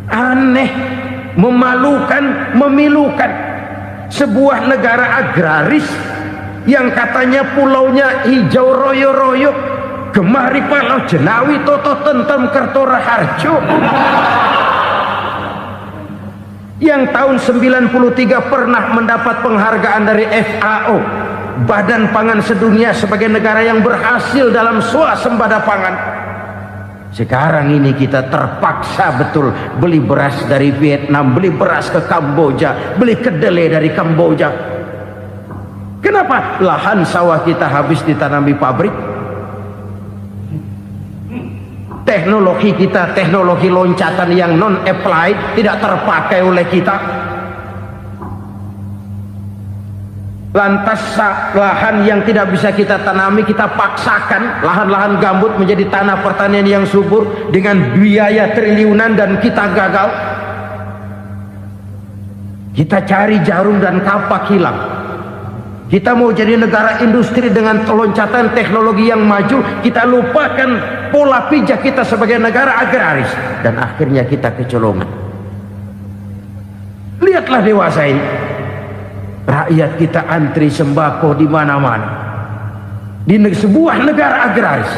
Aneh, memalukan, memilukan. Sebuah negara agraris yang katanya pulaunya hijau royo-royo, gemari palau jenawi toto tentem kertora harjo, yang tahun 93 pernah mendapat penghargaan dari FAO, Badan Pangan Sedunia, sebagai negara yang berhasil dalam swasembada pangan. Sekarang ini kita terpaksa betul beli beras dari Vietnam, beli beras ke Kamboja, beli kedelai dari Kamboja. Kenapa? Lahan sawah kita habis ditanami pabrik. Teknologi kita, teknologi loncatan yang non-applied, tidak terpakai oleh kita. Lantas lahan yang tidak bisa kita tanami, kita paksakan lahan-lahan gambut menjadi tanah pertanian yang subur dengan biaya triliunan, dan kita gagal. Kita cari jarum dan kapak hilang. Kita mau jadi negara industri dengan loncatan teknologi yang maju, kita lupakan pola pijak kita sebagai negara agraris, dan akhirnya kita kecolongan. Lihatlah dewasa ini. Rakyat kita antri sembako di mana-mana. Di sebuah negara agraris.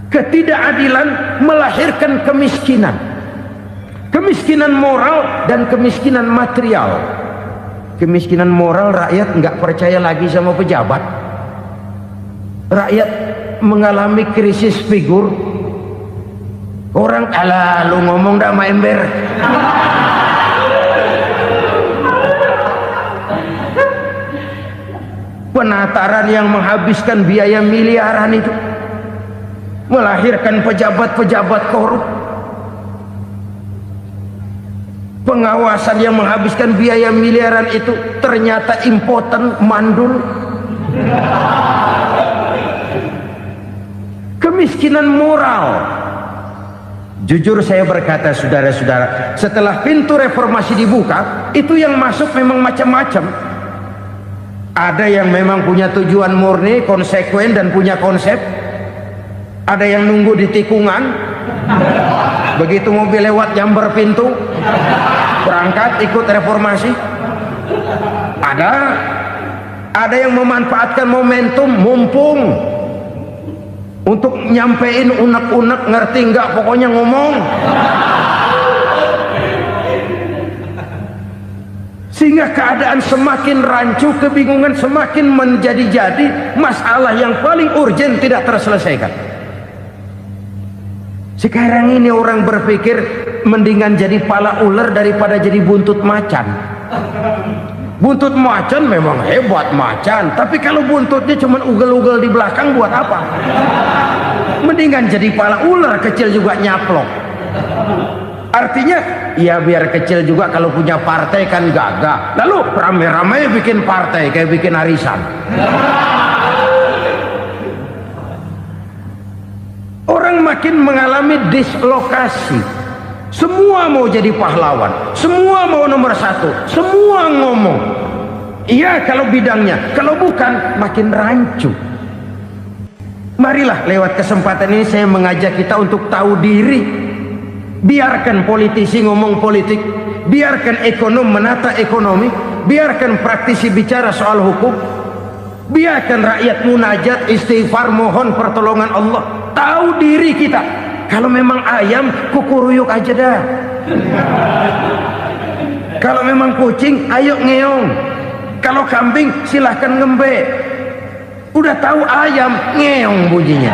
Ketidakadilan melahirkan kemiskinan. Kemiskinan moral dan kemiskinan material. Kemiskinan moral, rakyat nggak percaya lagi sama pejabat. Rakyat mengalami krisis figur. Orang alah lu ngomong dah main ember. Penataran yang menghabiskan biaya miliaran itu melahirkan pejabat-pejabat korup. Pengawasan yang menghabiskan biaya miliaran itu ternyata impoten, mandul. Kemiskinan moral. Jujur saya berkata, saudara-saudara, setelah pintu reformasi dibuka, itu yang masuk memang macam-macam. Ada yang memang punya tujuan murni, konsekuen dan punya konsep. Ada yang nunggu di tikungan, begitu mobil lewat nyamber pintu, berangkat ikut reformasi. Ada yang memanfaatkan momentum, mumpung untuk nyampein unek-unek, ngerti nggak, pokoknya ngomong. Sehingga keadaan semakin rancu, kebingungan semakin menjadi-jadi, masalah yang paling urgen tidak terselesaikan. Sekarang ini orang berpikir mendingan jadi pala ular daripada jadi buntut macan. Buntut macan memang hebat macan, tapi kalau buntutnya cuma ugel-ugel di belakang buat apa? Mendingan jadi pala ular kecil juga nyaplok. Artinya ya biar kecil juga kalau punya partai kan gagah. Lalu rame-rame bikin partai kayak bikin arisan. Orang makin mengalami dislokasi. Semua mau jadi pahlawan, semua mau nomor satu, semua ngomong. Iya kalau bidangnya, kalau bukan makin rancu. Marilah lewat kesempatan ini saya mengajak kita untuk tahu diri. Biarkan politisi ngomong politik, biarkan ekonom menata ekonomi, biarkan praktisi bicara soal hukum, biarkan rakyat munajat, istighfar, mohon pertolongan Allah. Tahu diri kita. Kalau memang ayam, kukuruyuk aja dah. Kalau memang kucing, ayo ngeong. Kalau kambing, silahkan ngembe. Udah tahu ayam, ngeong bunyinya.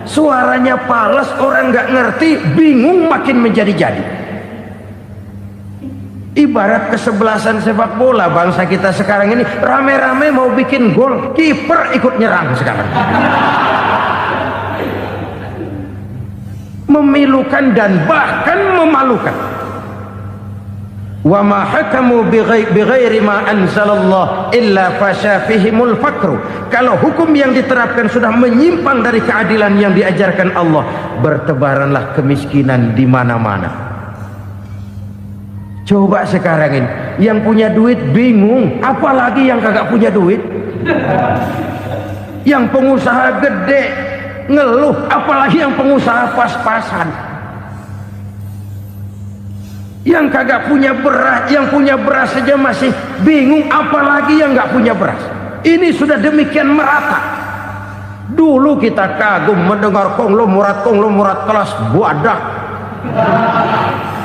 Suaranya palas, orang nggak ngerti, bingung makin menjadi-jadi. Ibarat kesebelasan sepak bola bangsa kita sekarang ini, rame-rame mau bikin gol, kiper ikut nyerang sekarang. Memilukan dan bahkan memalukan. Wa ma hakamu bighairi ma anzalallah illa fasyafihimul fakru. Kalau hukum yang diterapkan sudah menyimpang dari keadilan yang diajarkan Allah, bertebaranlah kemiskinan di mana-mana. Coba sekarang ini yang punya duit bingung, apalagi yang kagak punya duit. Yang pengusaha gede ngeluh, apalagi yang pengusaha pas-pasan. Yang kagak punya beras, yang punya beras saja masih bingung, apalagi yang nggak punya beras. Ini sudah demikian merata. Dulu kita kagum mendengar konglomerat kelas buadah,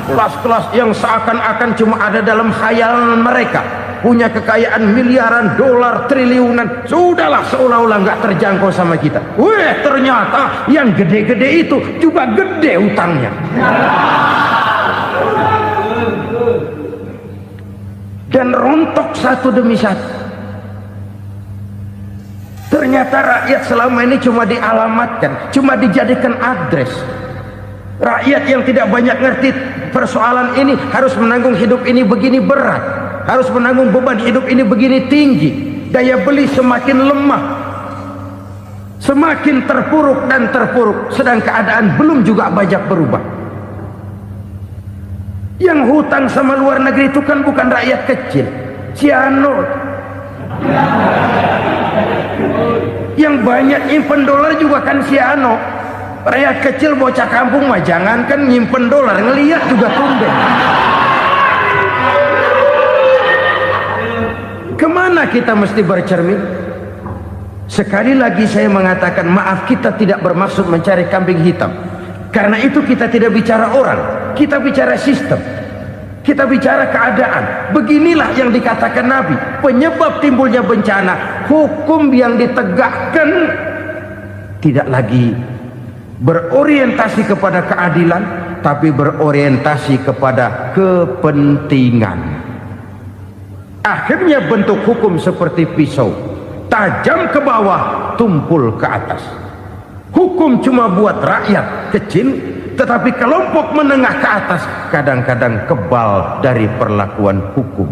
kelas-kelas yang seakan-akan cuma ada dalam khayalan mereka, punya kekayaan miliaran dolar, triliunan. Sudahlah, seolah-olah nggak terjangkau sama kita. Weh, ternyata yang gede-gede itu juga gede utangnya. Dan rontok satu demi satu. Ternyata rakyat selama ini cuma dialamatkan, cuma dijadikan address. Rakyat yang tidak banyak ngerti persoalan ini harus menanggung hidup ini begini berat, harus menanggung beban hidup ini begini tinggi. Daya beli semakin lemah, semakin terpuruk dan terpuruk, sedang keadaan belum juga banyak berubah. Yang hutang sama luar negeri itu kan bukan rakyat kecil, Ciano. Yang banyak nyimpen dolar juga kan Ciano. Rakyat kecil bocah kampung mah jangankan nyimpen dolar, ngelihat juga tumben. Kemana kita mesti bercermin? Sekali lagi saya mengatakan maaf, kita tidak bermaksud mencari kambing hitam. Karena itu kita tidak bicara orang, kita bicara sistem, kita bicara keadaan. Beginilah yang dikatakan Nabi, penyebab timbulnya bencana, hukum yang ditegakkan tidak lagi berorientasi kepada keadilan, tapi berorientasi kepada kepentingan. Akhirnya bentuk hukum seperti pisau, tajam ke bawah, tumpul ke atas. Hukum cuma buat rakyat kecil, tetapi kelompok menengah ke atas kadang-kadang kebal dari perlakuan hukum.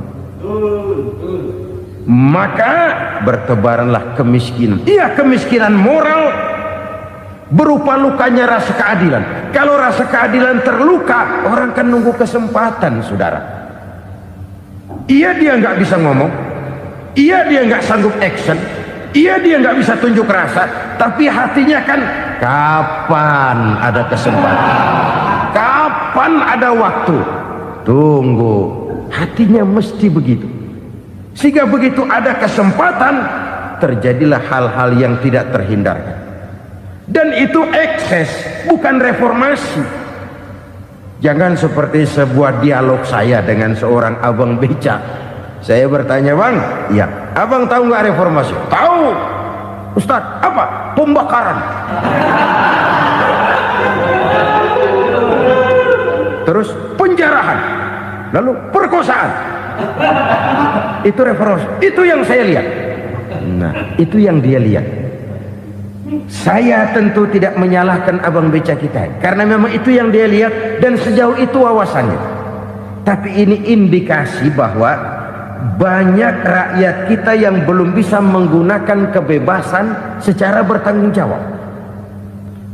Maka bertebaranlah kemiskinan. Iya, kemiskinan moral berupa lukanya rasa keadilan. Kalau rasa keadilan terluka, orang kan nunggu kesempatan, saudara. Iya, dia nggak bisa ngomong, iya dia nggak sanggup action, iya dia nggak bisa tunjuk rasa, tapi hatinya kan kapan ada kesempatan, kapan ada waktu, tunggu. Hatinya mesti begitu. Sehingga begitu ada kesempatan, terjadilah hal-hal yang tidak terhindarkan. Dan itu ekses, bukan reformasi. Jangan seperti sebuah dialog saya dengan seorang abang beca. Saya bertanya, bang, ya, abang tahu nggak reformasi? Tahu, Ustadz. Apa? Pembakaran. terus penjarahan, lalu perkosaan. Itu referensi, itu yang saya lihat. Nah, itu yang dia lihat. Saya tentu tidak menyalahkan abang beca kita, karena memang itu yang dia lihat dan sejauh itu wawasannya. Tapi ini indikasi bahwa banyak rakyat kita yang belum bisa menggunakan kebebasan secara bertanggung jawab.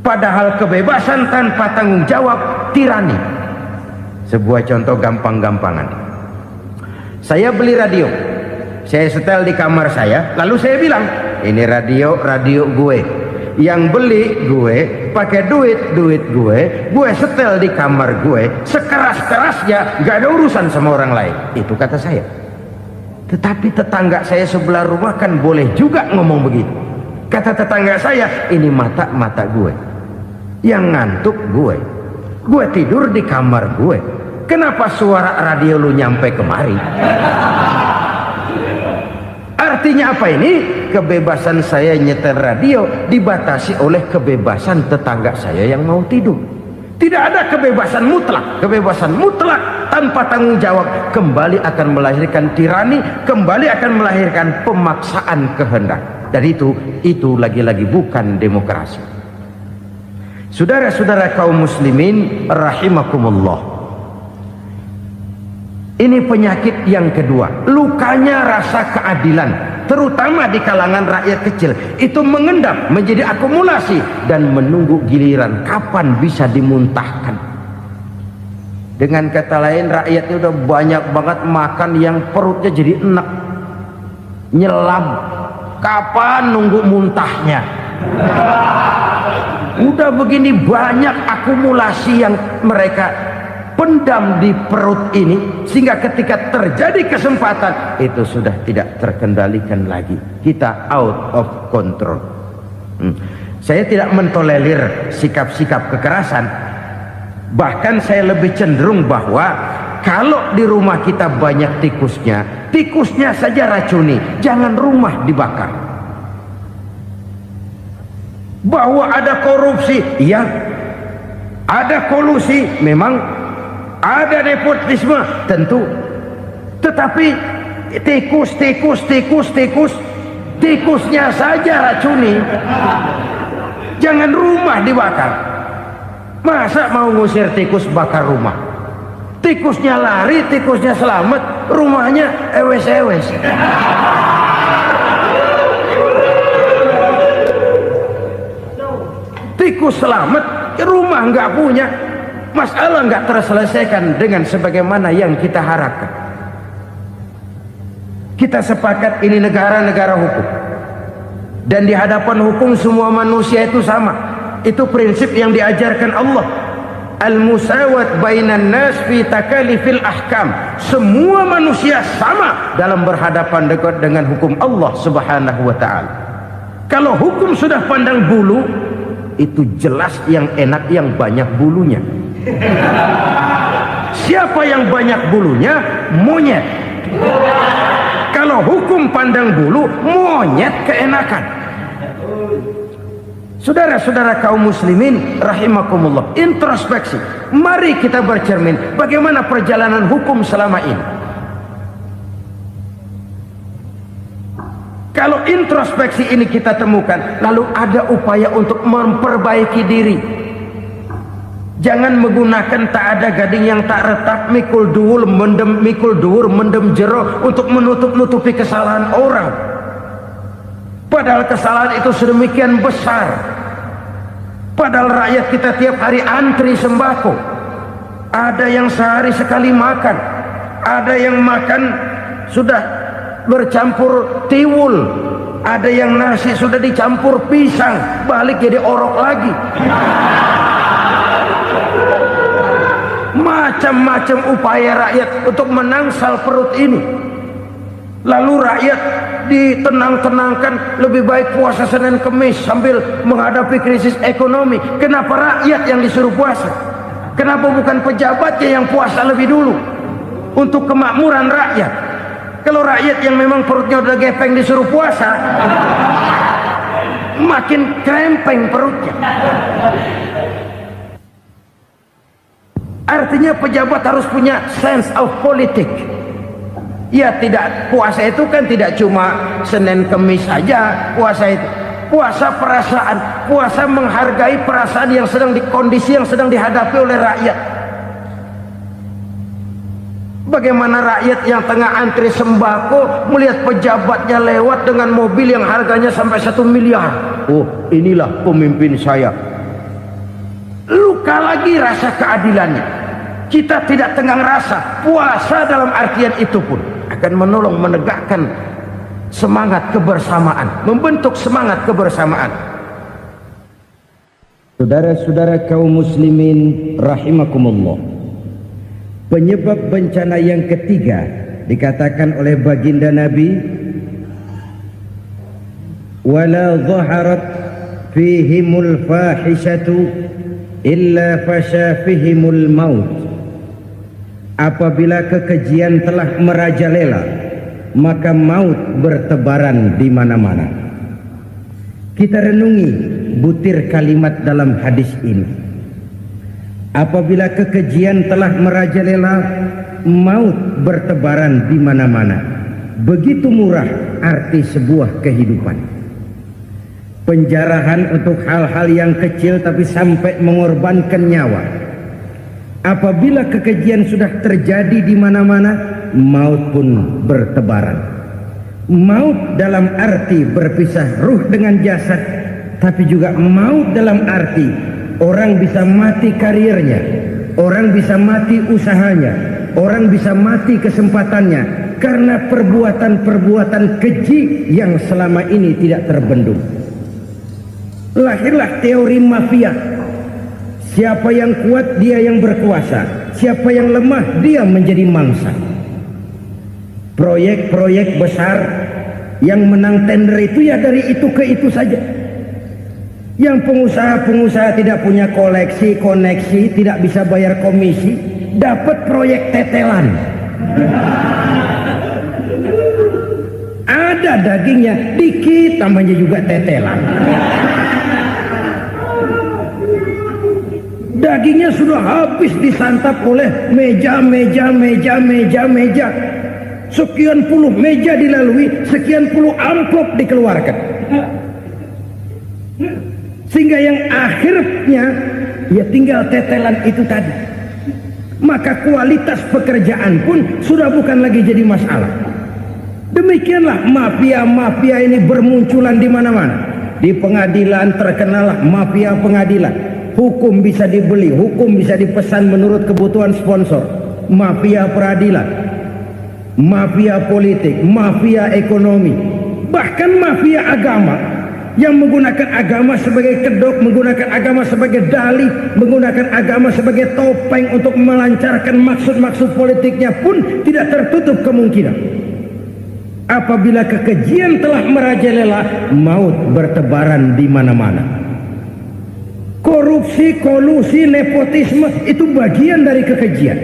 Padahal kebebasan tanpa tanggung jawab tirani. Sebuah contoh gampang-gampangan. Saya beli radio, saya setel di kamar saya, lalu saya bilang, ini radio gue. Yang beli gue, pakai duit gue setel di kamar gue, sekeras-kerasnya, gak ada urusan sama orang lain. Itu kata saya. Tetapi tetangga saya sebelah rumah kan boleh juga ngomong begitu. Kata tetangga saya, ini mata gue, yang ngantuk gue tidur di kamar gue, kenapa suara radio lu nyampe kemari? Artinya apa ini? Kebebasan saya nyetel radio dibatasi oleh kebebasan tetangga saya yang mau tidur. Tidak ada kebebasan mutlak. Kebebasan mutlak tanpa tanggung jawab kembali akan melahirkan tirani, kembali akan melahirkan pemaksaan kehendak. Dan itu lagi-lagi bukan demokrasi. Saudara-saudara kaum muslimin rahimakumullah. Ini penyakit yang kedua, lukanya rasa keadilan, terutama di kalangan rakyat kecil. Itu mengendap menjadi akumulasi dan menunggu giliran kapan bisa dimuntahkan. Dengan kata lain, rakyatnya udah banyak banget makan yang perutnya jadi enak, nyelam. Kapan nunggu muntahnya? Udah begini banyak akumulasi yang mereka pendam di perut ini, sehingga ketika terjadi kesempatan itu sudah tidak terkendalikan lagi. Kita out of control. Saya tidak mentolerir sikap-sikap kekerasan. Bahkan saya lebih cenderung bahwa kalau di rumah kita banyak tikusnya saja racuni, jangan rumah dibakar. Bahwa ada korupsi, iya. Ada kolusi, memang. Ada nepotisme, tentu. Tetapi tikusnya saja racuni. Jangan rumah dibakar. Masa mau ngusir tikus bakar rumah? Tikusnya lari, tikusnya selamat, rumahnya ewes-ewes. Tikus selamat, rumah nggak punya. Masalah nggak terselesaikan dengan sebagaimana yang kita harapkan. Kita sepakat ini negara hukum, dan di hadapan hukum semua manusia itu sama. Itu prinsip yang diajarkan Allah. Al-musawat bainan nas fi takalifil ahkam. Semua manusia sama dalam berhadapan dengan hukum Allah Subhanahu wa ta'ala. Kalau hukum sudah pandang bulu, itu jelas yang enak yang banyak bulunya. Siapa yang banyak bulunya? Monyet. Kalau hukum pandang bulu, monyet keenakan. Saudara-saudara kaum muslimin rahimakumullah, introspeksi. Mari kita bercermin bagaimana perjalanan hukum selama ini. Kalau introspeksi ini kita temukan, lalu ada upaya untuk memperbaiki diri. Jangan menggunakan tak ada gading yang tak retak, mikul dhuwur mendem jero untuk menutup-nutupi kesalahan orang. Padahal kesalahan itu sedemikian besar. Padahal rakyat kita tiap hari antri sembako. Ada yang sehari sekali makan, ada yang makan sudah bercampur tiwul, ada yang nasi sudah dicampur pisang, balik jadi orok lagi. Macam-macam upaya rakyat untuk menangsal perut ini. Lalu rakyat ditenang-tenangkan, lebih baik puasa Senin Kemis sambil menghadapi krisis ekonomi. Kenapa rakyat yang disuruh puasa? Kenapa bukan pejabatnya yang puasa lebih dulu untuk kemakmuran rakyat? Kalau rakyat yang memang perutnya udah gepeng disuruh puasa, makin krempeng perutnya. Artinya pejabat harus punya sense of politik. Ya, tidak, puasa itu kan tidak cuma Senin Kemis saja puasa itu. Puasa perasaan, puasa menghargai perasaan yang sedang kondisi yang sedang dihadapi oleh rakyat. Bagaimana rakyat yang tengah antri sembako melihat pejabatnya lewat dengan mobil yang harganya sampai 1 miliar. Oh, inilah pemimpin saya. Luka lagi rasa keadilannya. Kita tidak tenggang rasa. Puasa dalam artian itu pun akan menolong menegakkan semangat kebersamaan, membentuk semangat kebersamaan. Saudara-saudara kaum muslimin rahimakumullah, penyebab bencana yang ketiga dikatakan oleh baginda Nabi, wala dhaharat fihimul fahishatu illa fasha fihimul maut. Apabila kekejian telah merajalela, maka maut bertebaran di mana-mana. Kita renungi butir kalimat dalam hadis ini. Apabila kekejian telah merajalela, maut bertebaran di mana-mana. Begitu murah arti sebuah kehidupan. Penjarahan untuk hal-hal yang kecil tapi sampai mengorbankan nyawa. Apabila kekejian sudah terjadi di mana-mana, maut pun bertebaran. Maut dalam arti berpisah ruh dengan jasad, tapi juga maut dalam arti orang bisa mati karirnya, orang bisa mati usahanya, orang bisa mati kesempatannya karena perbuatan-perbuatan keji yang selama ini tidak terbendung. Lahirlah teori mafia. Siapa yang kuat dia yang berkuasa, siapa yang lemah dia menjadi mangsa. Proyek-proyek besar yang menang tender itu ya dari itu ke itu saja. Yang pengusaha-pengusaha tidak punya koneksi, tidak bisa bayar komisi, dapat proyek tetelan. Ada dagingnya dikit, tambahnya juga tetelan. Dagingnya sudah habis disantap oleh meja. Sekian puluh meja dilalui, sekian puluh amplop dikeluarkan. Sehingga yang akhirnya ya tinggal tetelan itu tadi. Maka kualitas pekerjaan pun sudah bukan lagi jadi masalah. Demikianlah mafia-mafia ini bermunculan di mana-mana. Di pengadilan terkenallah mafia pengadilan. Hukum bisa dibeli, hukum bisa dipesan menurut kebutuhan sponsor. Mafia peradilan, mafia politik, mafia ekonomi, bahkan mafia agama yang menggunakan agama sebagai kedok, menggunakan agama sebagai dalih, menggunakan agama sebagai topeng untuk melancarkan maksud-maksud politiknya pun tidak tertutup kemungkinan. Apabila kekejian telah merajalela, maut bertebaran di mana-mana. Korupsi, kolusi, nepotisme itu bagian dari kekejian.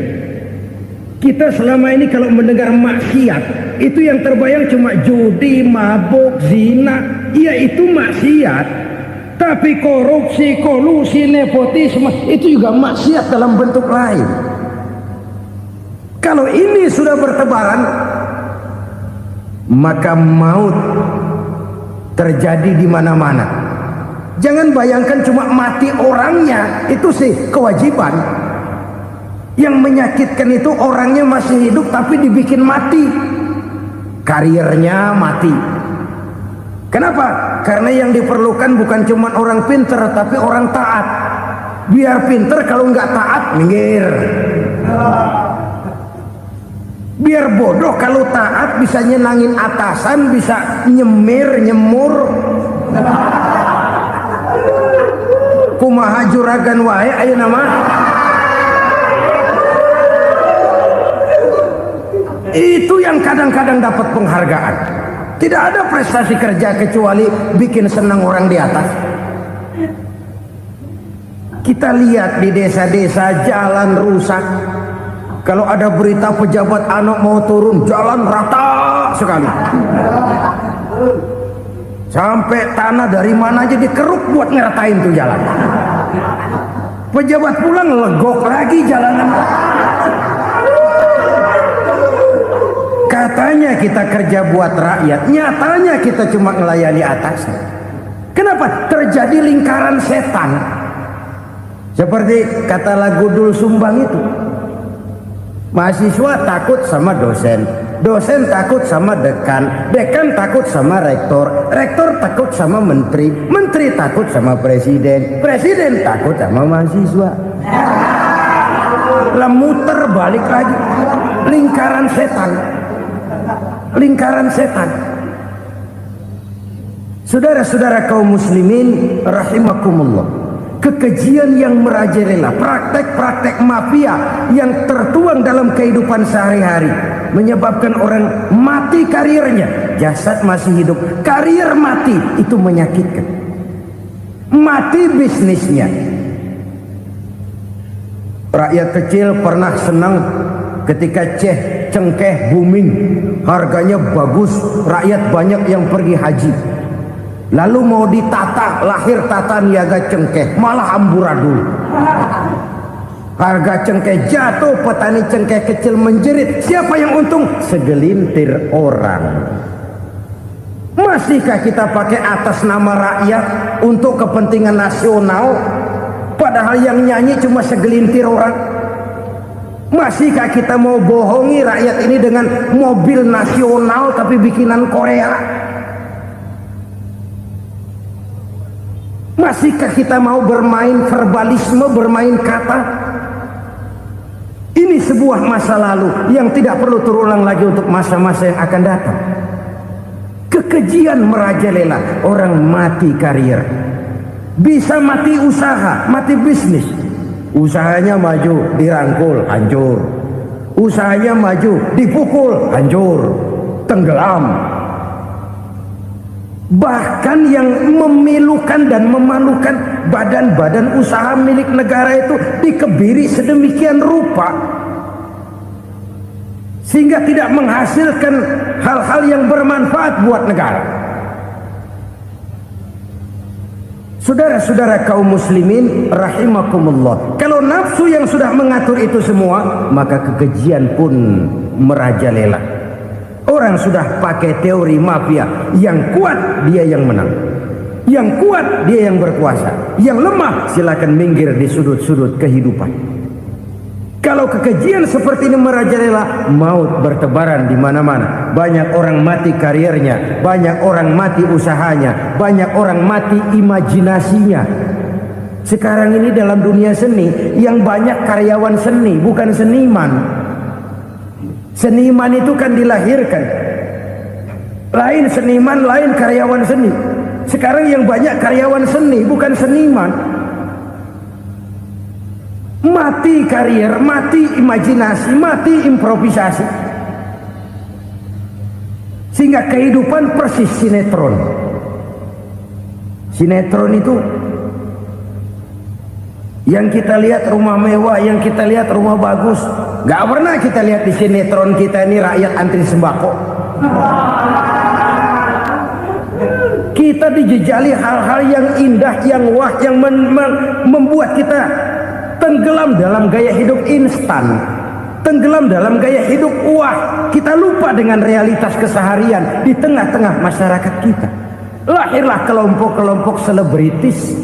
Kita selama ini kalau mendengar maksiat, itu yang terbayang cuma judi, mabuk, zina. Iya, itu maksiat. Tapi korupsi, kolusi, nepotisme itu juga maksiat dalam bentuk lain. Kalau ini sudah bertebaran, maka maut terjadi di mana-mana. Jangan bayangkan cuma mati orangnya, itu sih kewajiban. Yang menyakitkan itu orangnya masih hidup tapi dibikin mati, karirnya mati. Kenapa? Karena yang diperlukan bukan cuma orang pinter tapi orang taat. Biar pinter, kalau nggak taat minggir. Biar bodoh, kalau taat bisa nyenangin atasan, bisa nyemur. Kumaha juragan wae ayeuna mah. Itu yang kadang-kadang dapat penghargaan. Tidak ada prestasi kerja kecuali bikin senang orang di atas. Kita lihat di desa-desa jalan rusak. Kalau ada berita pejabat anak mau turun, jalan rata sekali. Sampai tanah dari mana aja dikeruk buat ngeratain tuh jalan. Pejabat pulang legok lagi jalanan. Katanya kita kerja buat rakyat, nyatanya kita cuma melayani atasan. Kenapa? Terjadi lingkaran setan. Seperti kata lagu Dul Sumbang itu, mahasiswa takut sama dosen, dosen takut sama dekan, dekan takut sama rektor, rektor takut sama menteri, menteri takut sama presiden, presiden takut sama mahasiswa. Lah muter balik lagi, lingkaran setan, lingkaran setan. Saudara-saudara kaum muslimin rahimakumullah, kekejian yang merajalela, praktek-praktek mafia yang tertuang dalam kehidupan sehari-hari menyebabkan orang mati karirnya, jasad masih hidup, karir mati, itu menyakitkan. Mati bisnisnya. Rakyat kecil pernah senang ketika cengkeh booming, harganya bagus, rakyat banyak yang pergi haji. Lalu mau ditata, lahir tata niaga cengkeh, malah amburadul. Harga cengkeh jatuh, petani cengkeh kecil menjerit. Siapa yang untung? Segelintir orang. Masihkah kita pakai atas nama rakyat untuk kepentingan nasional, padahal yang nyanyi cuma segelintir orang? Masihkah kita mau bohongi rakyat ini dengan mobil nasional tapi bikinan Korea? Masihkah kita mau bermain verbalisme, bermain kata? Ini sebuah masa lalu yang tidak perlu terulang lagi untuk masa-masa yang akan datang. Kekejian merajalela, orang mati karir, bisa mati usaha, mati bisnis. Usahanya maju, dirangkul, hancur. Usahanya maju, dipukul, hancur, tenggelam. Bahkan yang memilukan dan memalukan badan-badan usaha milik negara itu dikebiri sedemikian rupa sehingga tidak menghasilkan hal-hal yang bermanfaat buat negara. Saudara-saudara kaum muslimin rahimakumullah, kalau nafsu yang sudah mengatur itu semua, maka kekejian pun merajalela. Orang sudah pakai teori mafia, yang kuat dia yang menang, yang kuat dia yang berkuasa, yang lemah silakan minggir di sudut-sudut kehidupan. Kalau kekejian seperti ini merajalela, maut bertebaran di mana-mana. Banyak orang mati karirnya, banyak orang mati usahanya, banyak orang mati imajinasinya. Sekarang ini dalam dunia seni yang banyak karyawan seni, bukan seniman. Seniman itu kan dilahirkan, lain seniman, lain karyawan seni. Sekarang yang banyak karyawan seni, bukan seniman. Mati karir, mati imajinasi, mati improvisasi, sehingga kehidupan persis sinetron. Sinetron itu yang kita lihat rumah mewah, yang kita lihat rumah bagus. Gak pernah kita lihat di sinetron kita ini rakyat antri sembako. Kita dijejali hal-hal yang indah, yang wah, yang membuat kita tenggelam dalam gaya hidup instan, tenggelam dalam gaya hidup wah. Kita lupa dengan realitas keseharian di tengah-tengah masyarakat kita. Lahirlah kelompok-kelompok selebritis,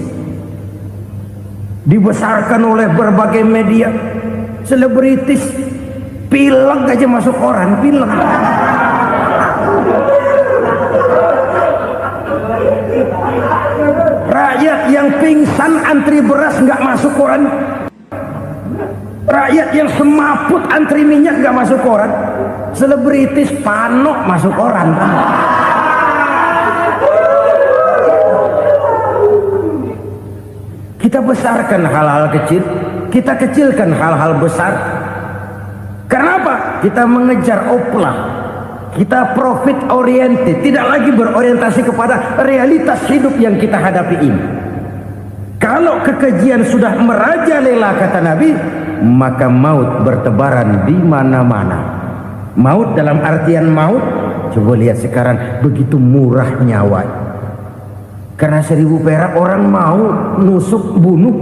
dibesarkan oleh berbagai media. Selebritis pilek aja masuk koran, pilek. Rakyat yang pingsan antri beras nggak masuk koran. Rakyat yang semaput antri minyak nggak masuk koran. Selebritis panok masuk koran. Kita besarkan hal-hal kecil, kita kecilkan hal-hal besar. Kenapa? Kita mengejar oplah, kita profit oriented, tidak lagi berorientasi kepada realitas hidup yang kita hadapi ini. Kalau kekejian sudah merajalela, kata Nabi, maka maut bertebaran di mana-mana. Maut dalam artian maut, coba lihat sekarang begitu murah nyawa. Karena 1000 perak orang mau nusuk bunuh.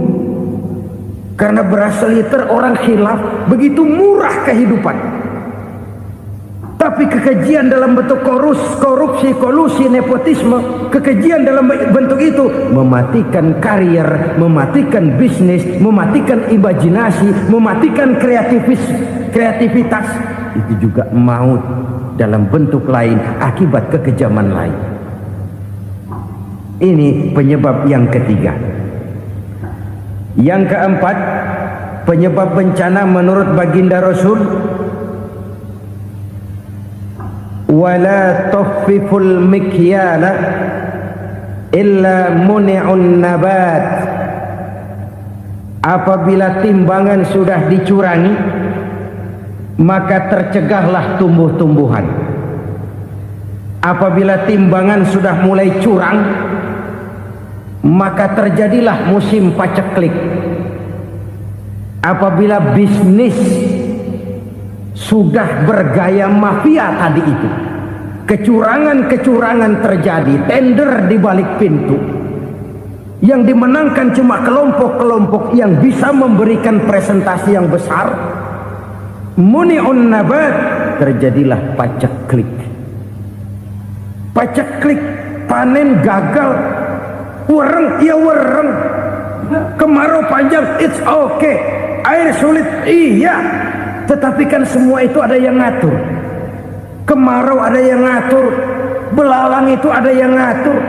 Karena beras seliter orang khilaf, begitu murah kehidupan. Tapi kekejian dalam bentuk korupsi, kolusi, nepotisme, kekejian dalam bentuk itu mematikan karier, mematikan bisnis, mematikan imajinasi, mematikan kreativitas. Itu juga maut dalam bentuk lain akibat kekejaman lain. Ini penyebab yang ketiga. Yang keempat, penyebab bencana menurut baginda Rasul, wala tuffiful mikyala illa muni'un nabat. Apabila timbangan sudah dicurangi, maka tercegahlah tumbuh-tumbuhan. Apabila timbangan sudah mulai curang, maka terjadilah musim paceklik. Apabila bisnis sudah bergaya mafia tadi itu, kecurangan-kecurangan terjadi, tender di balik pintu, yang dimenangkan cuma kelompok-kelompok yang bisa memberikan presentasi yang besar, muni'un nabat, terjadilah paceklik. Paceklik, panen gagal, wereng ya wereng, kemarau panjang it's okay, air sulit iya, tetapi kan semua itu ada yang ngatur. Kemarau ada yang ngatur, belalang itu ada yang ngatur,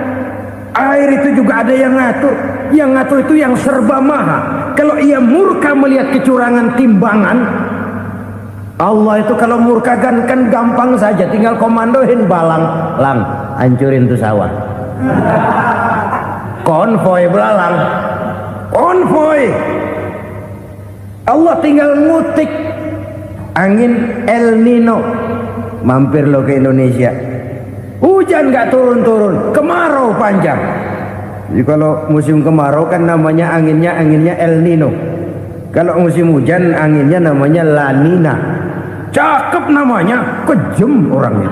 air itu juga ada yang ngatur. Yang ngatur itu yang serba maha. Kalau ia murka melihat kecurangan timbangan, Allah itu kalau murka kan gampang saja, tinggal komandoin balang, lang hancurin tuh sawah. Konvoy belalang, konvoy. Allah tinggal ngutik angin El Nino, mampir lo ke Indonesia, hujan gak turun-turun, kemarau panjang. Jadi kalau musim kemarau kan namanya anginnya El Nino. Kalau musim hujan anginnya namanya La Nina. Cakep namanya, kejem orangnya.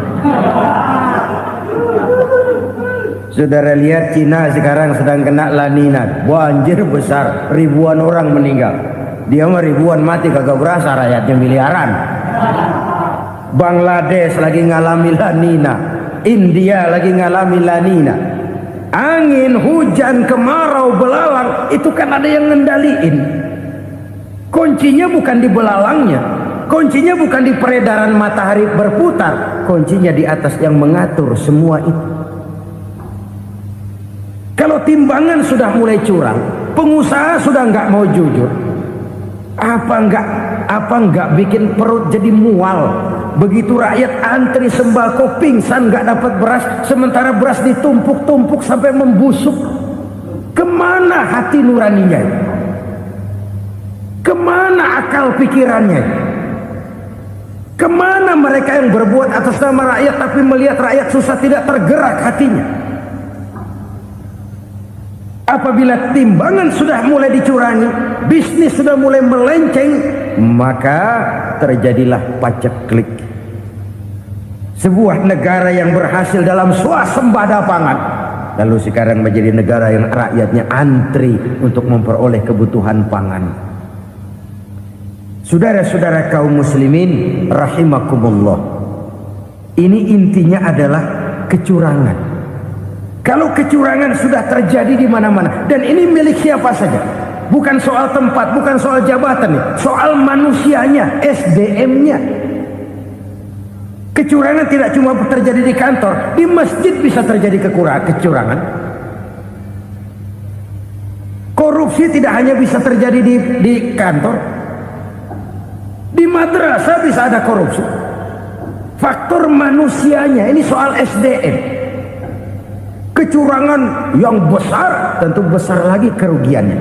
Saudara lihat Cina sekarang sedang kena La Nina, banjir besar, ribuan orang meninggal. Dia mah ribuan mati kagak berasa, rakyatnya miliaran. Bangladesh lagi ngalami La Nina, India lagi ngalami La Nina. Angin, hujan, kemarau, belalang itu kan ada yang ngendaliin. Kuncinya bukan di belalangnya, kuncinya bukan di peredaran matahari berputar, kuncinya di atas yang mengatur semua itu. Kalau timbangan sudah mulai curang, pengusaha sudah nggak mau jujur, apa nggak bikin perut jadi mual. Begitu rakyat antri sembako pingsan nggak dapat beras, sementara beras ditumpuk-tumpuk sampai membusuk. Kemana hati nuraninya? Kemana akal pikirannya? Kemana mereka yang berbuat atas nama rakyat tapi melihat rakyat susah tidak tergerak hatinya? Apabila timbangan sudah mulai dicurangi, bisnis sudah mulai melenceng, maka terjadilah paceklik. Sebuah negara yang berhasil dalam swasembada pangan, lalu sekarang menjadi negara yang rakyatnya antri untuk memperoleh kebutuhan pangan. Saudara-saudara kaum muslimin rahimakumullah, ini intinya adalah kecurangan. Kalau kecurangan sudah terjadi di mana-mana, dan ini milik siapa saja, bukan soal tempat, bukan soal jabatan, soal manusianya, SDM-nya. Kecurangan tidak cuma terjadi di kantor, di masjid bisa terjadi kecurangan. Korupsi tidak hanya bisa terjadi di kantor, di madrasah bisa ada korupsi. Faktor manusianya, ini soal SDM. Kecurangan yang besar tentu besar lagi kerugiannya.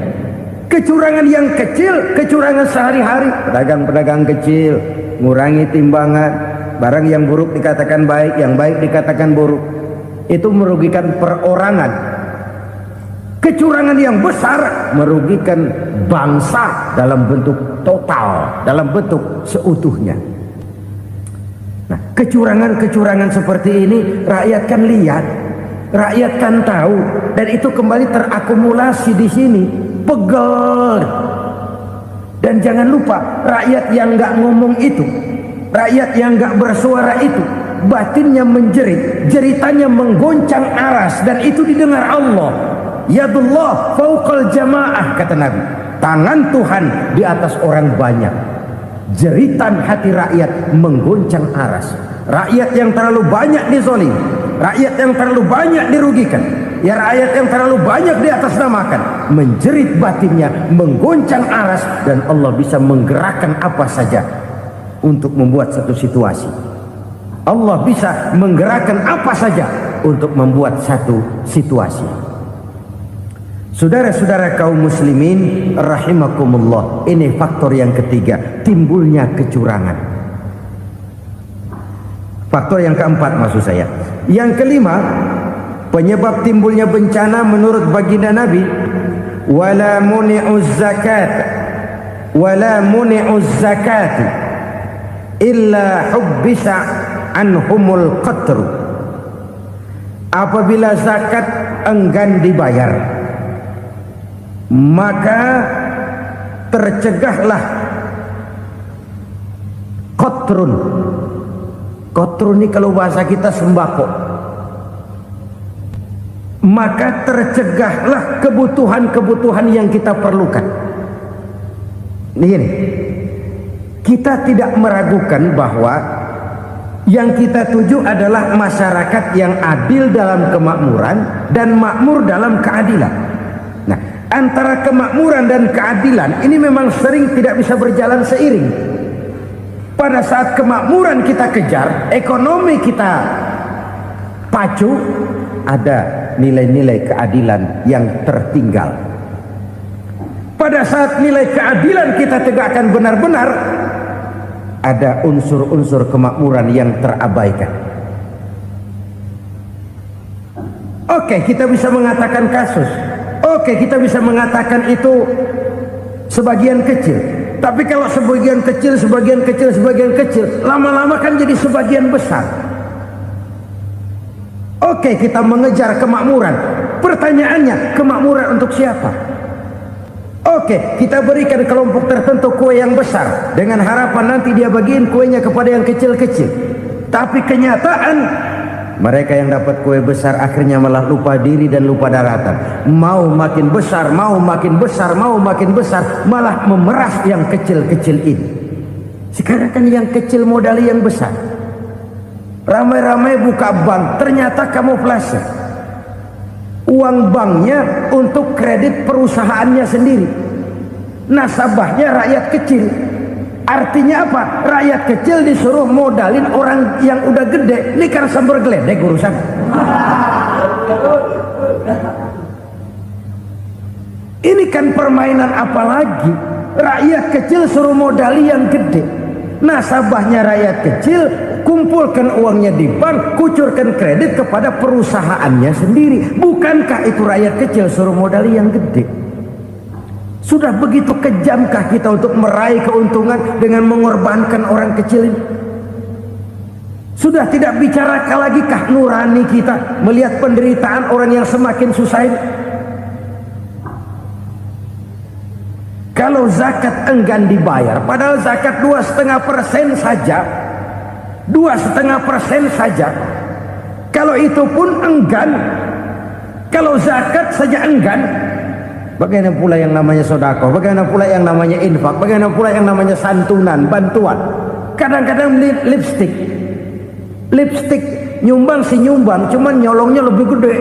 Kecurangan yang kecil, kecurangan sehari-hari, pedagang-pedagang kecil ngurangi timbangan, barang yang buruk dikatakan baik, yang baik dikatakan buruk, itu merugikan perorangan. Kecurangan yang besar merugikan bangsa dalam bentuk total, dalam bentuk seutuhnya. Nah, kecurangan-kecurangan seperti ini rakyat kan lihat, rakyat kan tahu, dan itu kembali terakumulasi di sini, pegel. Dan jangan lupa, rakyat yang nggak ngomong itu, rakyat yang nggak bersuara itu, batinnya menjerit, jeritannya menggoncang aras, dan itu didengar Allah. Yadullah fauqal jamaah, kata Nabi. Tangan Tuhan di atas orang banyak. Jeritan hati rakyat menggoncang aras. Rakyat yang terlalu banyak dizolim, rakyat yang terlalu banyak dirugikan, ya rakyat yang terlalu banyak di atas namakan, menjerit batinnya, menggoncang aras, dan Allah bisa menggerakkan apa saja untuk membuat satu situasi. Allah bisa menggerakkan apa saja untuk membuat satu situasi. Saudara-saudara kaum muslimin rahimakumullah, ini faktor yang ketiga, timbulnya kecurangan. Faktor yang keempat maksud saya. Yang kelima, penyebab timbulnya bencana menurut baginda Nabi, wala muni'uz zakat wala muni'uz zakat illa hubbisa anhumul qatru. Apabila zakat enggan dibayar, maka tercegahlah qatrun. Qatrun ini kalau bahasa kita sembako. Maka tercegahlah kebutuhan-kebutuhan yang kita perlukan. Ini, kita tidak meragukan bahwa yang kita tuju adalah masyarakat yang adil dalam kemakmuran dan makmur dalam keadilan. Nah, antara kemakmuran dan keadilan ini memang sering tidak bisa berjalan seiring. Pada saat kemakmuran kita kejar, ekonomi kita pacu, ada nilai-nilai keadilan yang tertinggal. Pada saat nilai keadilan kita tegakkan benar-benar, ada unsur-unsur kemakmuran yang terabaikan. Oke, kita bisa mengatakan kasus. Oke, kita bisa mengatakan itu sebagian kecil. Tapi kalau sebagian kecil, lama-lama kan jadi sebagian besar. Oke, kita mengejar kemakmuran. Pertanyaannya, kemakmuran untuk siapa? Oke, kita berikan kelompok tertentu kue yang besar dengan harapan nanti dia bagiin kuenya kepada yang kecil-kecil. Tapi kenyataan, mereka yang dapat kue besar akhirnya malah lupa diri dan lupa daratan. Mau makin besar, malah memeras yang kecil-kecil ini. Sekarang kan yang kecil modali yang besar. Ramai-ramai buka bank, ternyata kamuflase. Uang banknya untuk kredit perusahaannya sendiri. Nasabahnya rakyat kecil. Artinya apa? Rakyat kecil disuruh modalin orang yang udah gede. Ini kan sambar geledek urusan. Ini kan permainan apa lagi? Rakyat kecil suruh modali yang gede. Nasabahnya rakyat kecil, kumpulkan uangnya di bank, kucurkan kredit kepada perusahaannya sendiri. Bukankah itu rakyat kecil suruh modali yang gede? Sudah begitu kejamkah kita untuk meraih keuntungan dengan mengorbankan orang kecil ini? Sudah tidak bicara lagi kah nurani kita melihat penderitaan orang yang semakin susah ini? Kalau zakat enggan dibayar, padahal zakat 2,5% saja, 2,5% saja. Kalau itu pun enggan, kalau zakat saja enggan, bagaimana pula yang namanya sedekah? Bagaimana pula yang namanya infak? Bagaimana pula yang namanya santunan, bantuan? Kadang-kadang lipstick nyumbang si nyumbang, cuman nyolongnya lebih gede.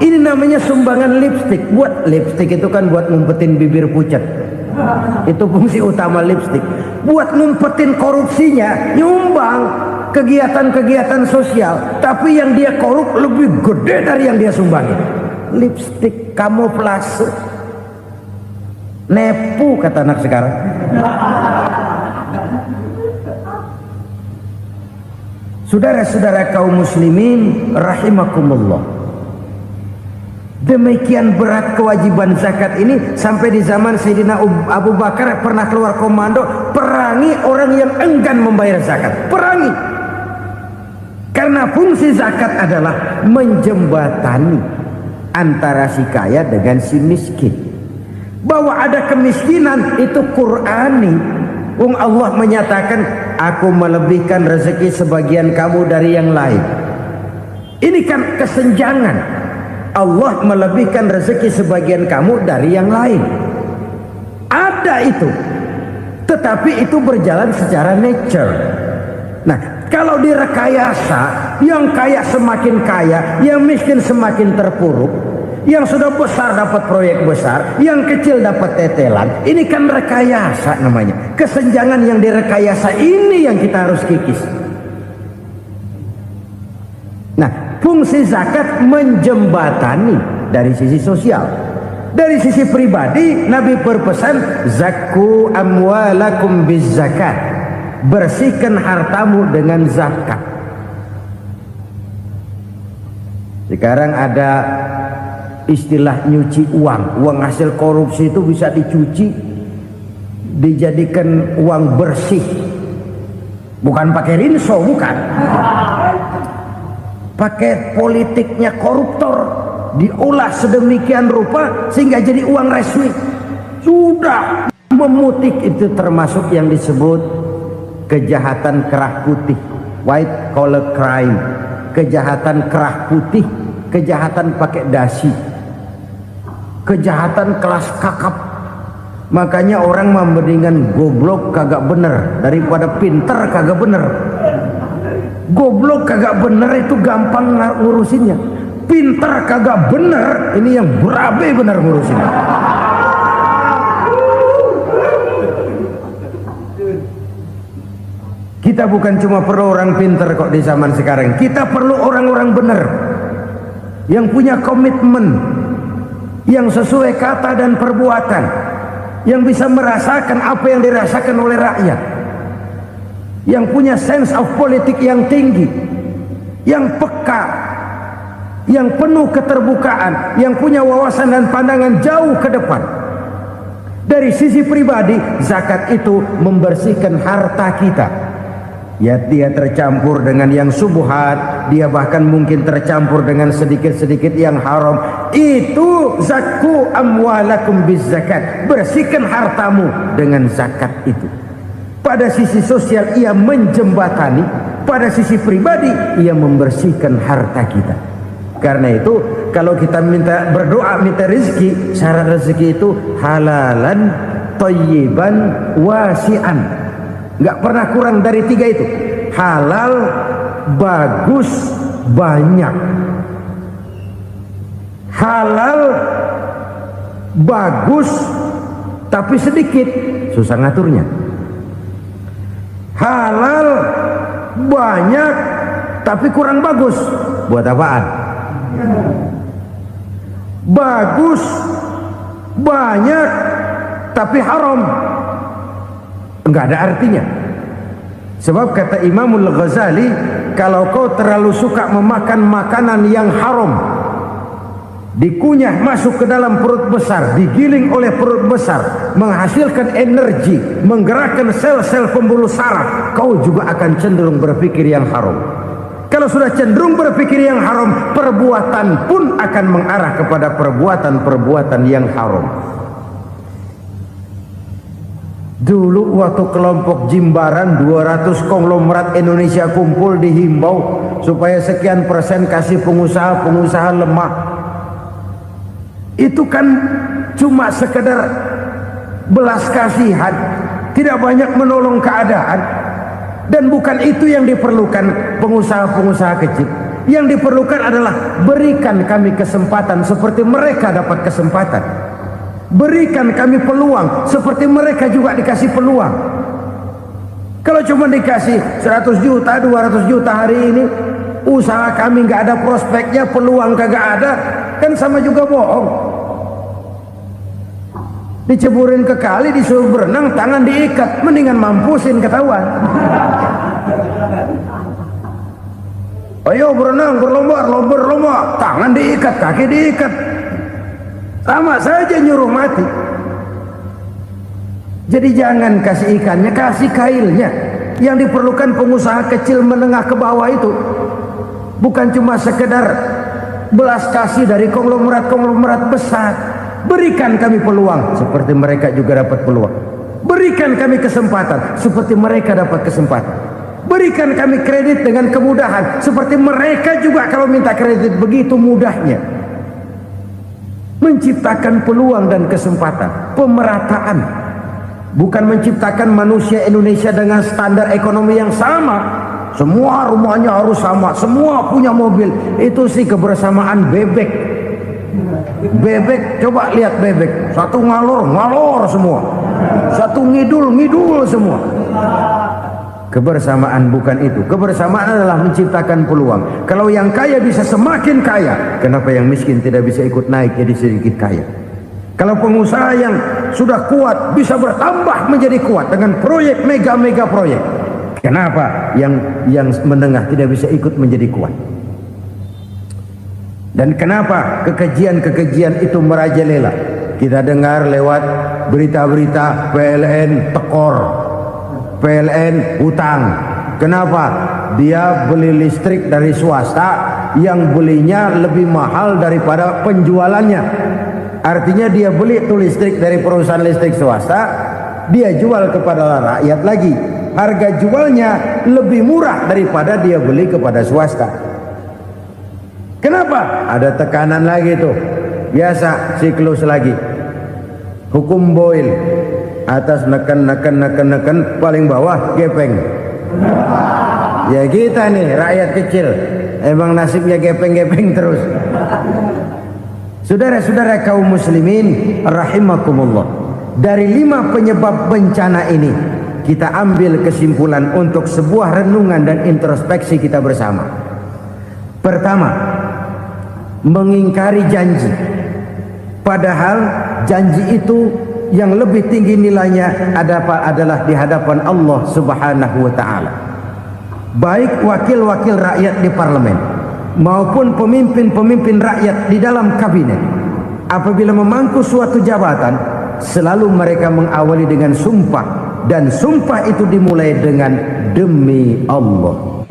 Ini namanya sumbangan lipstick. Buat lipstick itu kan buat ngumpetin bibir pucat. Itu fungsi utama lipstick. Buat ngumpetin korupsinya, nyumbang kegiatan-kegiatan sosial. Tapi yang dia korup lebih gede dari yang dia sumbangin. Lipstick kamuflase. Nepu kata anak sekarang. Saudara-saudara kaum muslimin rahimakumullah. Demikian berat kewajiban zakat ini sampai di zaman Sayyidina Abu Bakar pernah keluar komando perangi orang yang enggan membayar zakat. Perangi. Karena fungsi zakat adalah menjembatani antara si kaya dengan si miskin. Bahwa ada kemiskinan itu Qur'ani. Allah menyatakan, aku melebihkan rezeki sebagian kamu dari yang lain. Ini kan kesenjangan. Allah melebihkan rezeki sebagian kamu dari yang lain. Ada itu. Tetapi itu berjalan secara nature. Nah, kalau direkayasa, yang kaya semakin kaya, yang miskin semakin terpuruk, yang sudah besar dapat proyek besar, yang kecil dapat tetelan. Ini kan rekayasa namanya. Kesenjangan yang direkayasa ini yang kita harus kikis. Nah, fungsi zakat menjembatani dari sisi sosial. Dari sisi pribadi, Nabi berpesan, zakku amwalakum biz zakat. Bersihkan hartamu dengan zakat. Sekarang ada istilah nyuci uang. Uang hasil korupsi itu bisa dicuci, dijadikan uang bersih. Bukan pakai rinso, bukan. Pakai politiknya koruptor, diolah sedemikian rupa sehingga jadi uang resmi. Sudah memutik, itu termasuk yang disebut kejahatan kerah putih, white collar crime. Kejahatan kerah putih, kejahatan pakai dasi, kejahatan kelas kakap. Makanya orang mendingan goblok kagak bener daripada pinter kagak bener. Goblok kagak bener itu gampang ngurusinnya. Pinter kagak bener, ini yang berabe bener ngurusinnya. Kita bukan cuma perlu orang pinter kok di zaman sekarang. Kita perlu orang-orang bener yang punya komitmen, yang sesuai kata dan perbuatan, yang bisa merasakan apa yang dirasakan oleh rakyat, yang punya sense of politik yang tinggi, yang peka, yang penuh keterbukaan, yang punya wawasan dan pandangan jauh ke depan. Dari sisi pribadi, zakat itu membersihkan harta kita. Ya, dia tercampur dengan yang subuhat, dia bahkan mungkin tercampur dengan sedikit-sedikit yang haram. Itu zakku amwalakum biz zakat. Bersihkan hartamu dengan zakat itu. Pada sisi sosial ia menjembatani, pada sisi pribadi ia membersihkan harta kita. Karena itu kalau kita minta berdoa minta rezeki, syarat rezeki itu halalan thayyiban wasi'an. Nggak pernah kurang dari 3 itu. Halal, bagus, banyak. Halal, bagus, tapi sedikit, susah ngaturnya. Halal, banyak, tapi kurang bagus. Buat apaan? Bagus, banyak, tapi haram. Enggak ada artinya. Sebab kata Imamul Ghazali, kalau kau terlalu suka memakan makanan yang haram, dikunyah masuk ke dalam perut besar, digiling oleh perut besar, menghasilkan energi, menggerakkan sel-sel pembuluh saraf, kau juga akan cenderung berpikir yang haram. Kalau sudah cenderung berpikir yang haram, perbuatan pun akan mengarah kepada perbuatan-perbuatan yang haram. Dulu waktu kelompok Jimbaran 200 konglomerat Indonesia kumpul, dihimbau supaya sekian persen kasih pengusaha-pengusaha lemah. Itu kan cuma sekedar belas kasihan, tidak banyak menolong keadaan. Dan bukan itu yang diperlukan pengusaha-pengusaha kecil. Yang diperlukan adalah berikan kami kesempatan seperti mereka dapat kesempatan. Berikan kami peluang seperti mereka juga dikasih peluang. Kalau cuma dikasih 100 juta, 200 juta hari ini, usaha kami nggak ada prospeknya, peluang kagak ada, kan sama juga bohong. Diceburin ke kali, disuruh berenang, tangan diikat, mendingan mampusin ketahuan. Ayo berenang, berlomba, tangan diikat, kaki diikat, sama saja nyuruh mati. Jadi jangan kasih ikannya, kasih kailnya. Yang diperlukan pengusaha kecil menengah ke bawah itu bukan cuma sekedar belas kasih dari konglomerat-konglomerat besar, Berikan kami peluang seperti mereka juga dapat peluang. Berikan kami kesempatan seperti mereka dapat kesempatan. Berikan kami kredit dengan kemudahan seperti mereka juga kalau minta kredit begitu mudahnya. Menciptakan peluang dan kesempatan, pemerataan. Bukan menciptakan manusia Indonesia dengan standar ekonomi yang sama. Semua rumahnya harus sama, semua punya mobil. Itu sih kebersamaan bebek. Bebek, coba lihat bebek. Satu ngalor semua. Satu ngidul semua. Kebersamaan bukan itu. Kebersamaan adalah menciptakan peluang. Kalau yang kaya bisa semakin kaya, kenapa yang miskin tidak bisa ikut naik jadi sedikit kaya? Kalau pengusaha yang sudah kuat bisa bertambah menjadi kuat dengan proyek mega proyek, kenapa yang menengah tidak bisa ikut menjadi kuat? Dan kenapa kekejian itu merajalela? Kita dengar lewat berita-berita PLN tekor, PLN hutang. Kenapa? Dia beli listrik dari swasta yang belinya lebih mahal daripada penjualannya. Artinya dia beli itu listrik dari perusahaan listrik swasta, dia jual kepada rakyat lagi. Harga jualnya lebih murah daripada dia beli kepada swasta. Kenapa? Ada tekanan lagi tuh. Biasa siklus lagi. Hukum Boyle. Atas neken, paling bawah gepeng. Ya kita nih rakyat kecil, emang nasibnya gepeng terus. Saudara-saudara kaum muslimin rahimakumullah, dari 5 penyebab bencana ini kita ambil kesimpulan untuk sebuah renungan dan introspeksi kita bersama. Pertama, mengingkari janji, padahal janji itu yang lebih tinggi nilainya adalah di hadapan Allah Subhanahu wa taala. Baik wakil-wakil rakyat di parlemen maupun pemimpin-pemimpin rakyat di dalam kabinet, apabila memangku suatu jabatan, selalu mereka mengawali dengan sumpah, dan sumpah itu dimulai dengan demi Allah.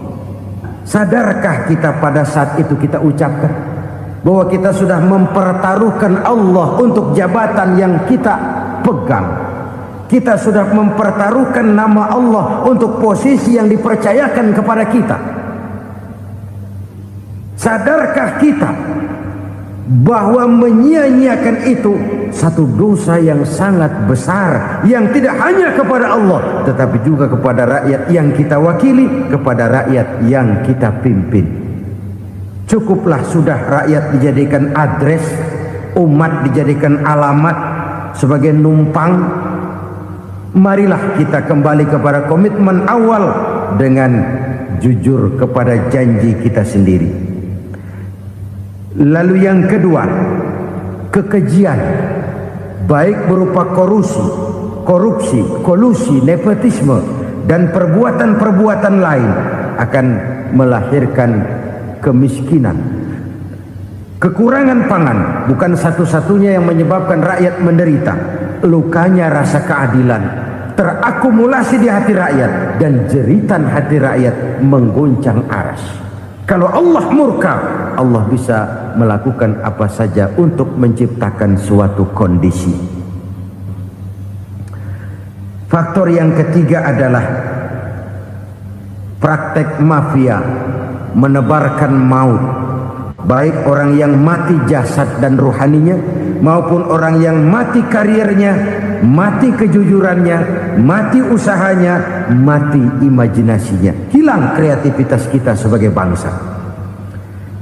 Sadarkah kita pada saat itu kita ucapkan bahwa kita sudah mempertaruhkan Allah untuk jabatan yang kita pegang? Kita sudah mempertaruhkan nama Allah untuk posisi yang dipercayakan kepada kita. Sadarkah kita bahwa menyia-nyiakan itu satu dosa yang sangat besar, yang tidak hanya kepada Allah tetapi juga kepada rakyat yang kita wakili, kepada rakyat yang kita pimpin. Cukuplah sudah rakyat dijadikan address, umat dijadikan alamat sebagai numpang. Marilah kita kembali kepada komitmen awal dengan jujur kepada janji kita sendiri. Lalu yang kedua, kekejian, baik berupa korupsi, kolusi, nepotisme, dan perbuatan-perbuatan lain akan melahirkan kemiskinan. Kekurangan pangan bukan satu-satunya yang menyebabkan rakyat menderita. Lukanya rasa keadilan terakumulasi di hati rakyat, dan jeritan hati rakyat mengguncang aras. Kalau Allah murka, Allah bisa melakukan apa saja untuk menciptakan suatu kondisi. Faktor yang ketiga adalah praktek mafia menebarkan maut, baik orang yang mati jasad dan rohaninya maupun orang yang mati karirnya, mati kejujurannya, mati usahanya, mati imajinasinya. Hilang kreativitas kita sebagai bangsa.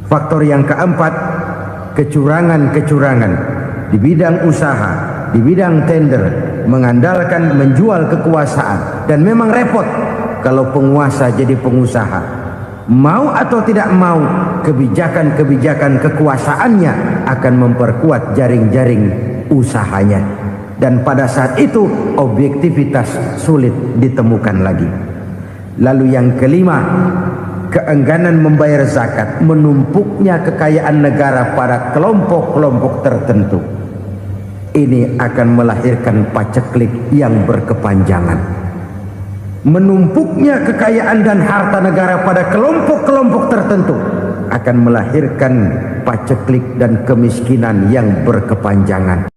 Faktor yang keempat, kecurangan-kecurangan di bidang usaha, di bidang tender, mengandalkan menjual kekuasaan. Dan memang repot kalau penguasa jadi pengusaha. Mau atau tidak mau, kebijakan-kebijakan kekuasaannya akan memperkuat jaring-jaring usahanya. Dan pada saat itu objektivitas sulit ditemukan lagi. Lalu yang kelima, keengganan membayar zakat, menumpuknya kekayaan negara pada kelompok-kelompok tertentu. Ini akan melahirkan paceklik yang berkepanjangan. Menumpuknya kekayaan dan harta negara pada kelompok-kelompok tertentu akan melahirkan paceklik dan kemiskinan yang berkepanjangan.